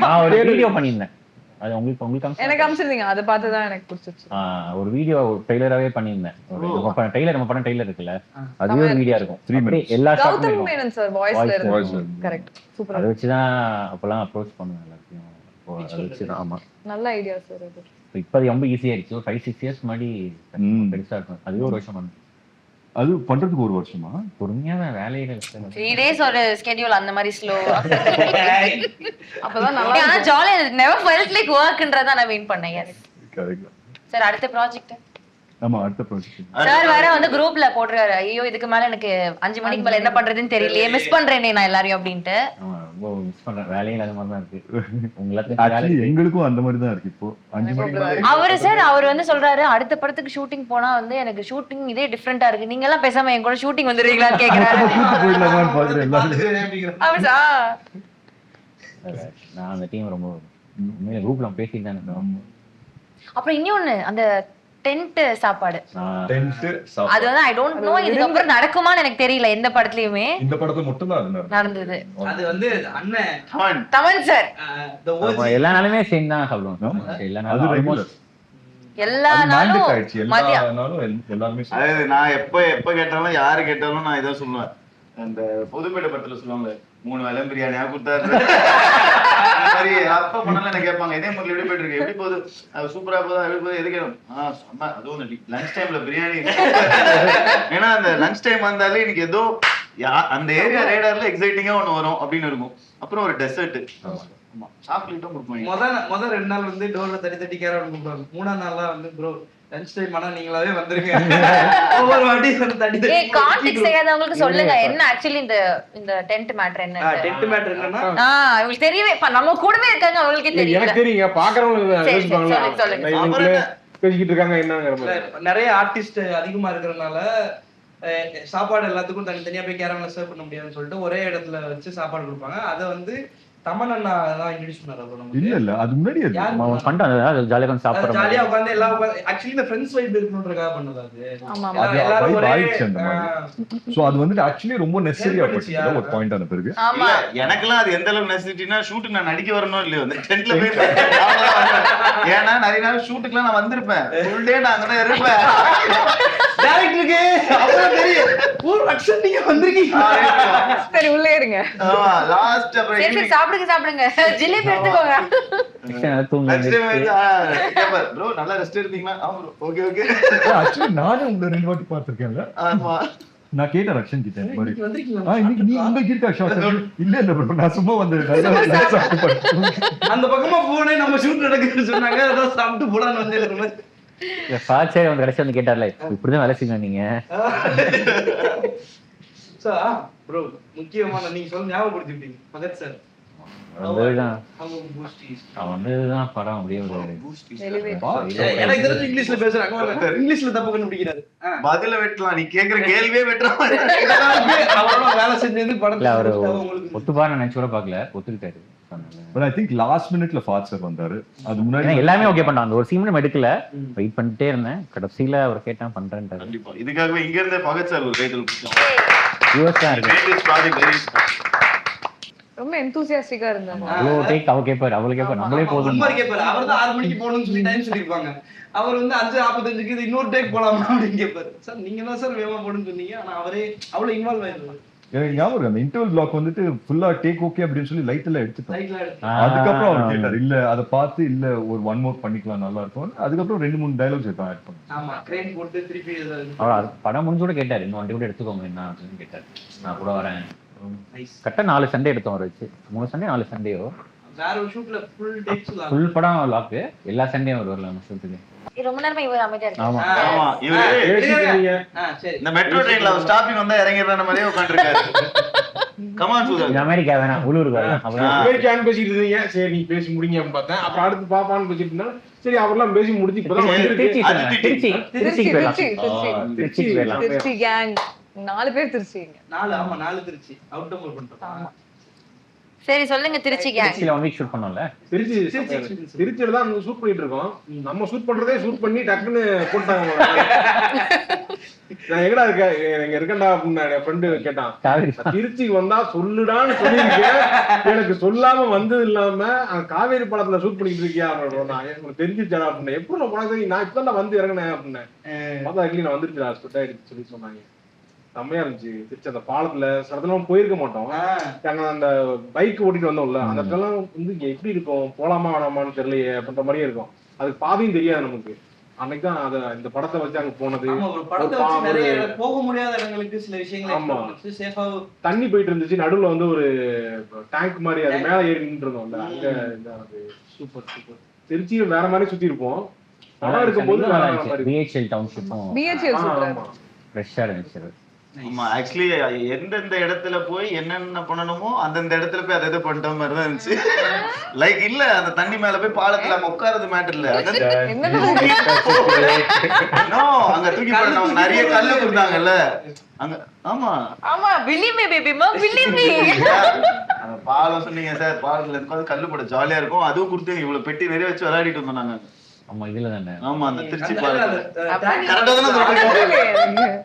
நான் ஒரு வீடியோ பண்ணியிருந்தேன். அது உங்களுக்கு
எனக்கு அனுப்பிச்சிருந்தீங்க. அதை பார்த்து தான் எனக்கு பிடிச்சிச்சு.
ஒரு வீடியோ ட்ரெய்லராவே பண்ணியிருந்தேன். நம்ம படம் ட்ரெய்லர் இருக்குல்ல, அதுவே ஒரு வீடியோ இருக்கும். 3 minutes எல்லா
கௌதம் மேனன் சார் வாய்ஸ்ல இருக்கு. Correct super.
அதை வச்சு தான் அப்பெல்லாம் அப்ரோச் பண்ணுவேன் எல்லாத்தையும். அதை வச்சு தான். ஆமா நல்ல
ஐடியா சார். அது
இப்போ அது ரொம்ப ஈஸியா ஆயிடுச்சு. ஒரு 5-6 years முன்னாடி பெருசா இருக்கும். அதுவே ஒரு வருஷம் பண்ணு.
அது பண்றதுக்கு ஒரு வருஷமா?
பொறுமையா தான் வேலையில
3 days ஒரு ஸ்கெட்யூல் அந்த மாதிரி ஸ்லோ.
அப்பதான் நல்லா.
ஆனா ஜாலியா நெவர் ஃபெல்ட் லைக் வர்க்ன்றத நான் மீன் பண்ணேன்.
கரெக்ட்.
சார் அடுத்த ப்ராஜெக்ட்
ஆமா அடுத்த ப்ராஜெக்ட்
சார் வேற வந்து குரூப்ல போடுறாரு, ஐயோ இதுக்கு மேல எனக்கு 5 மணிக்கு மேல என்ன பண்றதுன்னு தெரியலையே, மிஸ் பண்றேனே நான் எல்லாரையும் அப்படின்ட்டு.
ரொம்ப மிஸ் பண்றேன், வேலையில அது மாதிரி தான் இருக்கு உங்களுக்கு.
ஆக்சுவலி எங்களுக்கும் அந்த மாதிரி தான் இருக்கு. இப்போ 5 மணிக்கு மேல
அவரு சார் அவர் வந்து சொல்றாரு, அடுத்த படத்துக்கு ஷூட்டிங் போனா வந்து எனக்கு ஷூட்டிங் இதே டிஃப்ரெண்டா இருக்கு, நீங்க எல்லாம் பேசாம என் கூட ஷூட்டிங் வந்துடுறீங்களான்னு கேக்குறாரு.
போயிடலாமான்னு பாக்குறேன் எல்லாரும்.
அவர்சா
நான் அந்த டீம் ரொம்ப உண்மையில குரூப்ல பேசிட்டு தான் இருக்கோம்.
அப்புறம் இன்னொன்னு அந்த டென்ட் சாப்பாடு,
டென்ட்
அது வந்து ஐ டோன்ட் நோ இதுக்கப்புறம் நடக்குமான்னு எனக்கு தெரியல எந்த படத்துலயுமே.
இந்த படத்துல மட்டும் தான்
நடந்தது.
அது வந்து அண்ணன்
தமன் சார்
எல்லா நாளுமே சேர்ந்து தான் சாப்பிடுவோம். எல்லா
அது
நாளும்
ரெகுலர்.
எல்லா நாளும்
ஆயிடுச்சு.
மதியம்
எல்லா நாளும் எல்லாருமே
அதாவது நான் எப்ப கேட்டாலும் யாரு கேட்டாலும் நான் இதான் சொல்லுவேன். அந்த புதுப்பேட்டை படத்துல சொல்லுவாங்க 3 வேளை பிரியாணியா கொடுத்தாரு. அப்ப பண்ணல என்ன கேட்பாங்க, இதே மாதிரி எப்படி போயிட்டு இருக்கு, எப்படி போகுது, சூப்பரா போதா, எப்படி போகுது, எது கேட்கும், அதுவும் லஞ்ச் டைம்ல பிரியாணி. ஏன்னா அந்த லஞ்ச் டைம் வந்தாலே எனக்கு ஏதோ அந்த ஏரியா ரேடார்ல எக்ஸைட்டிங்கா ஒண்ணு வரும் அப்படின்னு இருக்கும். அப்புறம் ஒரு டெசர்ட், சாக்லேட்டும் கொடுப்பாங்க.
முதல் 2 நாள் வந்து டோர்ல தட்டி கேரட் கொடுப்பாங்க. 3ஆம் நாள்லாம் வந்து ப்ரோ லஞ்ச் டைம் ஆனா நீங்களாவே வந்துருங்க. ஒவ்வொரு வாட்டி தட்டி
ஏய் கான்டெக்ஸ்ட் தெரியாதவங்களுக்கு சொல்லுங்க என்ன ஆக்சுவலி இந்த டென்ட் மேட்டர் என்ன.
டென்ட் மேட்டர் என்னன்னா
உங்களுக்கு தெரியவே நம்ம கூடவே இருக்காங்க, அவங்களுக்கே தெரியல.
எனக்கு தெரியுங்க, பாக்குறவங்களுக்கு யோசிப்பாங்களா பேசிக்கிட்டு இருக்காங்க என்னங்கிற.
நிறைய ஆர்டிஸ்ட் அதிகமா இருக்கிறதுனால சாப்பாடு எல்லாத்துக்கும் தனித்தனியா போய் கேரம்ல சர்வ் பண்ண முடியாதுன்னு சொல்லிட்டு ஒரே இடத்துல வச்சு சாப்பாடு கொடுப்பாங்க. அதை வந்து தமன் அண்ணா தான் இன்ட்ரோடியூஸ் பண்ணாரு.
இல்ல அது முன்னாடி
ஜாலியா உட்காந்து சாப்பிடுறோம்,
ஜாலியா உட்கார்ந்து எல்லாம் ஆக்சுவலி இந்த ஃப்ரெண்ட்ஸ் வைப் இருக்கணும்ன்றதுக்காக பண்ணது அது.
ஆமா
எல்லாரும் ஒரே
சோ அது வந்து ஆக்சுவலி ரொம்ப நெசசரியா போச்சு ஒரு பாயிண்ட் ஆன பிறகு.
ஆமா
எனக்கெல்லாம் அது எந்த அளவுக்கு நெசசிட்டினா, ஷூட்டுக்கு நான் நடிக்க வரணும் இல்லையோ அந்த டென்ட்ல போய் ஏன்னா நிறைய நாள் ஷூட்டுக்குலாம் நான் வந்திருப்பேன், ஃபுல் டே நான் அங்கதான் இருப்பேன்.
டைரக்டருக்கு அப்புறம் தெரியும் ஊர் அக்ஷன் நீங்க வந்திருக்கீங்க,
சரி உள்ளே இருங்க.
ஆமா லாஸ்ட் அப்புறம்
சரி சாப்பிடுங்க ஜிலேபி எடுத்துக்கோங்க.
ப்ரோ நல்லா ரெஸ்ட் எடுத்தீங்களா? ஆமா ப்ரோ ஓகே ஓகே.
ஆக்சுவலி நானே உங்களை 2 வாட்டி பார்த்திருக்கேன்ல.
ஆமா
நான் கேட்டேன் ரக்ஷன் கிட்ட இந்த மாதிரி
வந்திருக்கீங்க.
இன்னைக்கு நீ உங்க இருக்கா ஷாட்? இல்ல இல்ல ப்ரோ நான் சும்மா வந்து நல்லா சாப்பிட்டு
அந்த பக்கமா போனே நம்ம ஷூட் நடக்குதுன்னு சொன்னாங்க, அதான் சாப்பிட்டு போலான்னு வந்து
சார் வந்து கடைசி வந்து கேட்டார்ல, இப்படிதான் வேலை செய்யணும் நீங்க.
ப்ரோ முக்கியமான நீங்க சொல்ல ஞாபகப்படுத்திட்டீங்க பகத் சார்.
அவன்தான் படம் அப்படியே
எனக்கு தெரிஞ்சு இங்கிலீஷ்ல பேசுறாங்க, இங்கிலீஷ்ல தப்பு கண்டுபிடிக்கிறாரு.
பதில வெட்டலாம், நீ கேக்குற கேள்வியே வெட்டலாம்.
அவரோட வேலை செஞ்சது படத்துல
அவரு ஒத்துப்பாரு நினைச்சு கூட பாக்கல, ஒத்துக்கிட்டாரு.
But I think last minuteல ஃபாத் சார் வந்தாரு. அது முன்னாடி
எல்லாமே ஓகே பண்ணாங்க. அந்த ஒரு சீன் நம்ம எடுக்கல, வெயிட் பண்ணிட்டே இருந்தேன். கடைசியில அவர் கேட்டா பண்றேன்ட்டாரு.
கண்டிப்பா இதுக்காகவே இங்க இருந்தே பகத் சார் ஒரு டைட்டில் கொடுத்தோம்.
யூஎஸ் தான் இருக்கு.
ரொம்ப எந்தூசியாஸ்டிக்கா இருந்தாங்க.
அவ்வளோ டேக் அவ கேட்பாரு, அவளே கேட்பாரு, நம்மளே போதும்.
அவர் தான் 6 மணிக்கு போகணும்னு சொல்லி டைம் சொல்லிருப்பாங்க. அவர் வந்து 5:45க்கு இது இன்னொரு டேக் போலாமா அப்படின்னு கேட்பாரு. சார் நீங்க தான் சார் வேகமா போடுன்னு சொன்னீங்க, ஆனா அவரே அவ்வளவு இன்வால்வ் ஆயிருந்தாரு.
எனக்கு ஞாபகம் அந்த இன்டர்வல் பிளாக் வந்துட்டு ஃபுல்லா டேக் ஓகே அப்படின்னு சொல்லி லைட் எல்லாம் எடுத்துட்டோம். அதுக்கப்புறம் அவர் கேட்டார், இல்ல அதை பார்த்து இல்ல ஒரு 1 மோர் பண்ணிக்கலாம் நல்லா இருக்கும். அதுக்கப்புறம் 2-3 டயலாக்ஸ் எடுத்து ஆட் பண்ணோம்.
ஆமா கிரேன் போட்டு திருப்பி
அவர் படம் முடிஞ்சு கூட கேட்டாரு, இன்னும் வண்டி கூட எடுத்துக்கோங்க என்ன அப்படின்னு கேட்டாரு. நான் கூட வரேன். கரெக்டா 4 சண்டே எடுத்தோம் அவர் வச்சு. 3 சண்டே 4 சண்டேயோ
வேற ஒரு ஷூட்ல ஃபுல் டேக்ஸ்
ஃபுல் படம் லாக். எல்லா சண்டேயும் அவர் வரல நம்ம ஷூட்டுக்கு.
ரொம்ப நேரமா இவர் அமைதியா இருக்காரு.
ஆமா
ஆமா இவரு இந்த மெட்ரோ ட்ரெயின்ல அவர் ஸ்டாப்பிங் வந்தா இறங்கிடுற மாதிரியே உட்கார்ந்திருக்காரு. கமான் சூதர்
அமெரிக்கா வேணாம் உள்ளூருக்கு வரலாம்.
அமெரிக்கான்னு பேசிட்டு இருந்தீங்க, சரி நீ பேசி முடிங்க அப்படின்னு பார்த்தேன். அப்புறம் அடுத்து பாப்பான்னு பேசிட்டு இருந்தா சரி அவர்லாம் பேசி முடிச்சு இப்பதான்
திருச்சி கேங் 4 பேர் திருச்சிங்க.
4 திருச்சி அவுட் டோர் பண்ணிட்டோம்.
சரி சொல்லுங்க திருச்சி கேங்.
திருச்சியில 1 வீக் ஷூட் பண்ணோம்ல.
திருச்சியில தான் ஷூட் பண்ணிட்டு இருக்கோம். நம்ம ஷூட் பண்றதே ஷூட் பண்ணி டக்குன்னு போட்டாங்க. நான் எங்கடா இருக்க, எங்க இருக்கேன்டா அப்படின்னு ஃப்ரெண்டு கேட்டான். திருச்சிக்கு வந்தா சொல்லுடான்னு சொல்லியிருக்கேன், எனக்கு சொல்லாம வந்தது இல்லாம காவேரி படத்துல ஷூட் பண்ணிட்டு இருக்கியா அப்படின்னு. எனக்கு தெரிஞ்சிருச்சா அப்படின்னு. எப்படி நான் போனது, நான் இப்பதான் வந்து இறங்கினேன் அப்படின்னு பார்த்தா நான் வந்துருச்சு ஸ்பெட் ஆயிடுச்சு சொல்லி சொன்னாங்க. செம்மையா இருந்துச்சு. திருச்சி அந்த பாலத்துல சில இடத்துல போயிருக்க மாட்டோம். அந்த பைக் ஓட்டிட்டு வந்தோம்ல, அந்த இடத்துல வந்து இங்க எப்படி இருக்கும், போலாமா வேணாமான்னு தெரியலையே அப்படின்ற மாதிரியே இருக்கும். அதுக்கு பாதையும் தெரியாது நமக்கு. அன்னைக்கு தான் அத இந்த படத்தை வச்சு அங்க போனது.
போக முடியாத இடங்களுக்கு சில விஷயங்கள் சேஃபா
தண்ணி போயிட்டு இருந்துச்சு. நடுவுல வந்து ஒரு டேங்க் மாதிரி அது மேல ஏறி நின்று இருந்தோம்ல, அங்க சூப்பர் சூப்பர். திருச்சியில வேற மாதிரி சுத்தி இருப்போம். படம் இருக்கும்போது
நல்லா இருந்துச்சு. BHL டவுன்ஷிப்பும்
BHL சூப்பரா
ஃப்ரெஷ்ஷாக இருந்துச்சு.
ஆமா ஆக்சுவலி எந்தெந்த இடத்துல போய் என்னென்ன பண்ணணுமோ அந்தந்த இடத்துல போய் அதை பண்ணிட்ட மாதிரி தான் இருந்துச்சு. லைக் இல்ல அந்த தண்ணி மேல போய் பாலத்துல அங்க உட்காரது மேட்டர் இல்ல, அங்க தூக்கி போட நிறைய கல்லு கொடுத்தாங்கல்ல அங்க. ஆமா
ஆமா believe me baby ma believe me.
அந்த பாலம் சொன்னீங்க சார், பாலத்துல உட்கார்ந்து கல்லு போட ஜாலியா இருக்கும். அதுவும் கொடுத்து இவ்வளவு பெட்டி நிறைய வச்சு விளையாடிட்டு இருந்தோம் நாங்க.
ஆமா இதுல தானே.
ஆமா அந்த திருச்சி பாலம் கரெக்டா தானே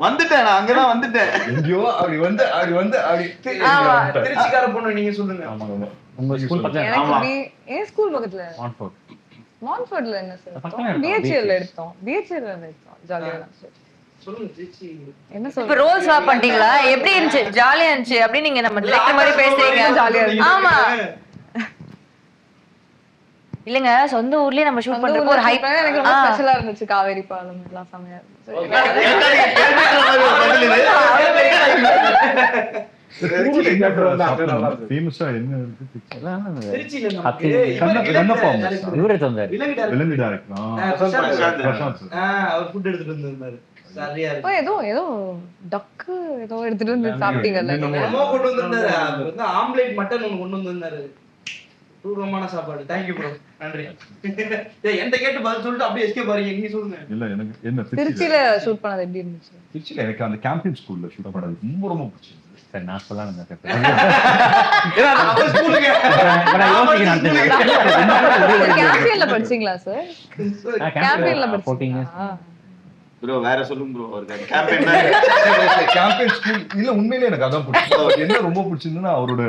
வந்துட்டேன் நான், அங்கதான் வந்துட்டேன்.
எங்கேயோ அப்படி
திருச்சிக்கார பொண்ணு நீங்க சொல்லுங்க.
ஆமா உங்க ஸ்கூல் பக்கத்துல.
எனக்கு ஏன் ஸ்கூல் பக்கத்துல
மான்ஃபோர்ட்
என்ன சார் BHL எடுத்தோம். ஜாலியா இருந்துச்சு.
சொல்லுங்க திருச்சி
என்ன
இப்ப ரோல் ஸ்வாப் பண்ணிட்டீங்களா? எப்படி இருந்துச்சு? ஜாலியா இருந்துச்சு அப்படி நீங்க நம்ம டிரெக்டர் மாதிரி பேசுறீங்க.
ஜாலியா இருந்துச்சு.
ஆமா இல்லங்க சொந்த ஊர்லயே நம்ம ஷூட் பண்றப்போ ஒரு ஹைப்
எனக்கு ரொம்ப ஸ்பெஷலா இருந்துச்சு. காவேரி பாலம் எல்லாம் செமையா இருந்துச்சு.
ஃபேமஸா என்ன இருக்கு?
திருச்சியில
இவரே தந்தாரு.
விலங்கு டைரக்டர் பிரசாந்த் சார்.
அவர் ஃபுட் எடுத்துட்டு வந்திருந்தாரு. சரியா
இப்போ ஏதோ டக்கு ஏதோ எடுத்துட்டு வந்து சாப்பிட்டீங்கல்ல.
என்னமோ கொண்டு வந்திருந்தாரு. அது வந்து ஆம்லேட் மட்டன் ஒன்று கொண்டு வந்திருந்தாரு. தூரமான சாப்பாடு. தேங்க்யூ ப்ரோ, நன்றி. என்கிட்ட கேட்டு பதில் சொல்லிட்டு அப்படியே எஸ்கேப் பாருங்க. நீங்க சொல்லுங்க.
இல்ல எனக்கு என்ன
திருச்சியில ஷூட் பண்ணது எப்படி இருந்துச்சு?
திருச்சியில எனக்கு அந்த கேம்பெயின் ஸ்கூல்ல ஷூட் பண்ணது ரொம்ப பிடிச்சிருந்தது.
சரி நான் சொல்லலாம்.
கேம்பெயின்ல படிச்சீங்களா சார்? கேம்பெயின்ல படிச்சீங்க.
ப்ரோ வேற சொல்லுங்க ப்ரோ. ஒரு கேம்பெயின்
கேம்பெயின் ஸ்கூல் இல்ல, உண்மையிலே எனக்கு அதான் பிடிச்சது. என்ன ரொம்ப பிடிச்சிருந்ததுன்னா அவரோட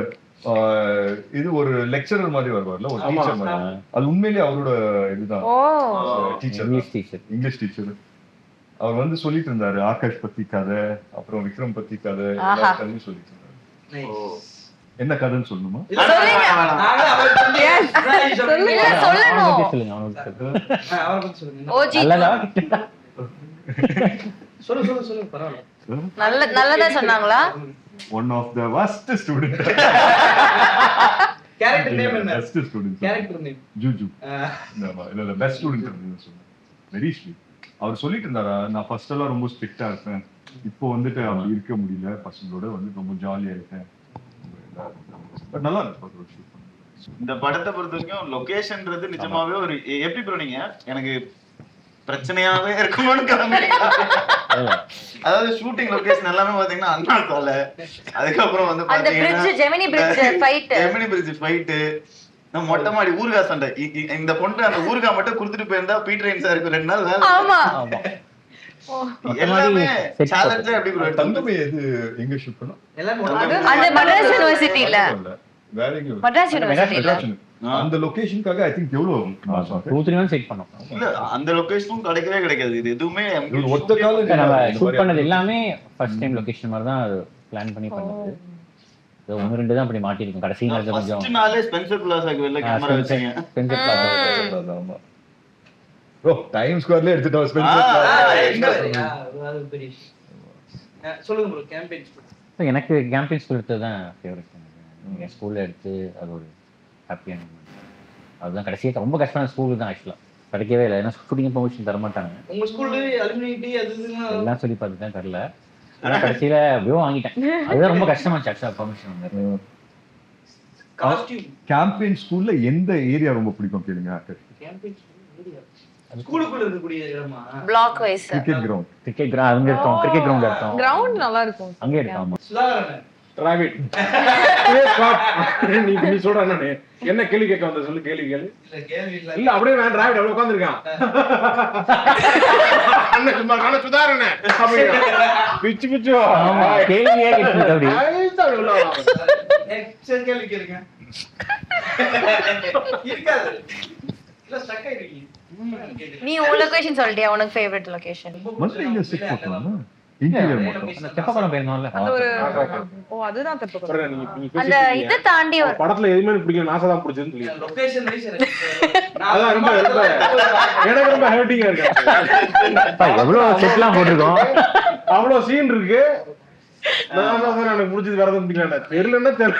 இது ஒரு லெக்சரர் மாதிரி வருவார்ல, ஒரு டீச்சர் மாதிரி. அது உண்மையிலேயே அவரோட இதுதான் டீச்சர், இங்கிலீஷ் டீச்சர். அவர் வந்து சொல்லிட்டு இருந்தாரு ஆகாஷ் பத்தி கதை, அப்புறம் விக்ரம் பத்தி கதை, எல்லா கதையும் சொல்லிட்டு இருந்தாரு. என்ன கதைன்னு சொல்லணுமா?
சொல்லு பரவாயில்ல.
நல்லதா சொன்னாங்களா?
One of the worst student.
Character name என்ன?
Best student.
கேரக்டர் நேம்
ஜூஜு. இல்ல பெஸ்ட் ஸ்டூடண்ட் அப்படின்னு சொல்லுங்க. Very sweet. அவர் சொல்லிட்டு இருந்தாரா, நான் ஃபர்ஸ்ட் எல்லாம் ரொம்ப ஸ்ட்ரிக்ட்டா இருப்பேன், இப்போ வந்துட்டு அப்படி இருக்க முடியல, பசங்களோட வந்து ரொம்ப ஜாலியா இருக்கேன். பட் நல்லா இருக்கு.
இந்த படத்தை பொறுத்த வரைக்கும் லொகேஷன்ன்றது நிஜமாவே ஒரு எப்படி ப்ரோ நீங்க எனக்கு பிரச்சனையாவே இருக்கும்னு கிளம்பிட்டீங்க. அதாவது ஷூட்டிங் லொகேஷன் எல்லாமே பாத்தீங்கன்னா அண்ணா சாலை, அதுக்கப்புறம் வந்து
அந்த பிரிட்ஜ் ஜெமினி பிரிட்ஜ் ஃபைட், நம்ம மொட்டை மாடி ஊர்கா சண்டை. இந்த பொண்ணு அந்த ஊர்கா மட்டும் கொடுத்துட்டு போயிருந்தா பீட்ரைன் சாருக்கு 2 நாள் வேலை. ஆமா
எல்லாமே சேலஞ்சா எப்படி ப்ரோ?
தங்கமே எது எங்க ஷூட் பண்ணோம்?
எல்லாமே
அந்த மദ്രാസ് யுனிவர்சிட்டில.
வேற எங்க?
மദ്രാസ് யுனிவர்சிட்டில.
அந்த லொகேஷனுக்காக ஐ திங்க் எவ்வளவு
2-3 நாள் செக் பண்ணோம்.
இல்ல அந்த லொகேஷனும் கிடைக்காது. இது எதுவுமே
ஒத்த கால
நம்ம ஷூட் பண்ணது எல்லாமே ஃபர்ஸ்ட் டைம் லொகேஷன் மாதிரி தான் பிளான் பண்ணி பண்ணது. 1-2 தான் அப்படி மாட்டிருக்கும். கடைசி நேரத்துல கொஞ்சம்
ஃபர்ஸ்ட் நாளே ஸ்பென்சர் பிளாஸாக்கு வெளில கேமரா வச்சீங்க.
Spencer Plaza.
ஆமா ப்ரோ, டைம் ஸ்கொயர்ல எடுத்துட்டோம் ஸ்பென்சர்.
அது பெரிய சொல்லுங்க ப்ரோ. கேம்பெயின்
எனக்கு கேம்பெயின் ஸ்கூல் எடுத்தது தான் ஃபேவரட். நீங்க ஸ்கூல்ல எடுத்து அது ஒரு ஹாப்பியான அதுதான். கடைசியாக ரொம்ப கஷ்டமான ஸ்கூல் தான் ஆக்சுவலாக கிடைக்கவே இல்லை. ஏன்னா ஷூட்டிங் பெர்மிஷன் தர மாட்டாங்க.
உங்க ஸ்கூல்ல அலுமினிட்டி அது
எல்லாம் சொல்லி பார்த்து தான் தரல. ஆனால் கடைசியில் எப்படியோ வாங்கிட்டேன். அதுதான் ரொம்ப கஷ்டமாச்சு ஆக்சுவலாக பெர்மிஷன் வந்து.
காஸ்டியூம்
கேம்பெயின் ஸ்கூல்ல எந்த ஏரியா ரொம்ப பிடிக்கும் கேளுங்க.
கேம்பெயின் ஏரியா ஸ்கூலுக்குள்ள இருக்கக்கூடிய இடமா?
பிளாக் வைஸ்
கிரிக்கெட் கிரவுண்ட்
அங்க இருக்கோம். கிரிக்கெட் கிரவுண்ட் இருக்கோம்.
கிரவுண்ட் நல்லா இருக்கும்.
அங்கே இருக்கோம்.
சுதாகரன்
டிராவிட் நீ சொல்ற என்ன கேள்வி கேட்க வந்த சொல்லு. கேள்வி கேளு. இல்ல அப்படியே நான் டிராவிட் அவ்வளவு உட்கார்ந்திருக்கான். அண்ணன் சும்மா காண சுதாரண பிச்சு பிச்சு
கேள்வியே கேட்டு
கேள்வி கேளுங்க. இருக்காது இல்ல ஸ்டக் ஆயிருக்கீங்க.
நீ உன் லொகேஷன் சொல்லிட்டியா? உனக்கு ஃபேவரட் லொகேஷன்?
மஸ்ட் இங்க செட் போட்டோம். இன்டீரியர் மட்டும்
தெப்பக்குளம் போயிருந்தோம்ல.
அந்த ஒரு அதுதான் தெப்பக்குளம்.
அந்த இத தாண்டி ஒரு
படத்துல எதுவுமே பிடிக்கல, நாசா தான் பிடிச்சதுன்னு சொல்லி
லொகேஷன் வைஸ்
அதான் ரொம்ப எனக்கு ரொம்ப ஹர்ட்டிங்கா இருக்கு.
எவ்வளவு செட்லாம் போட்டிருக்கோம்,
அவ்வளவு சீன் இருக்கு. நான் தான் எனக்கு பிடிச்சது வேற எதுவும் பிடிக்கல. தெரியலன்னா தெரியல.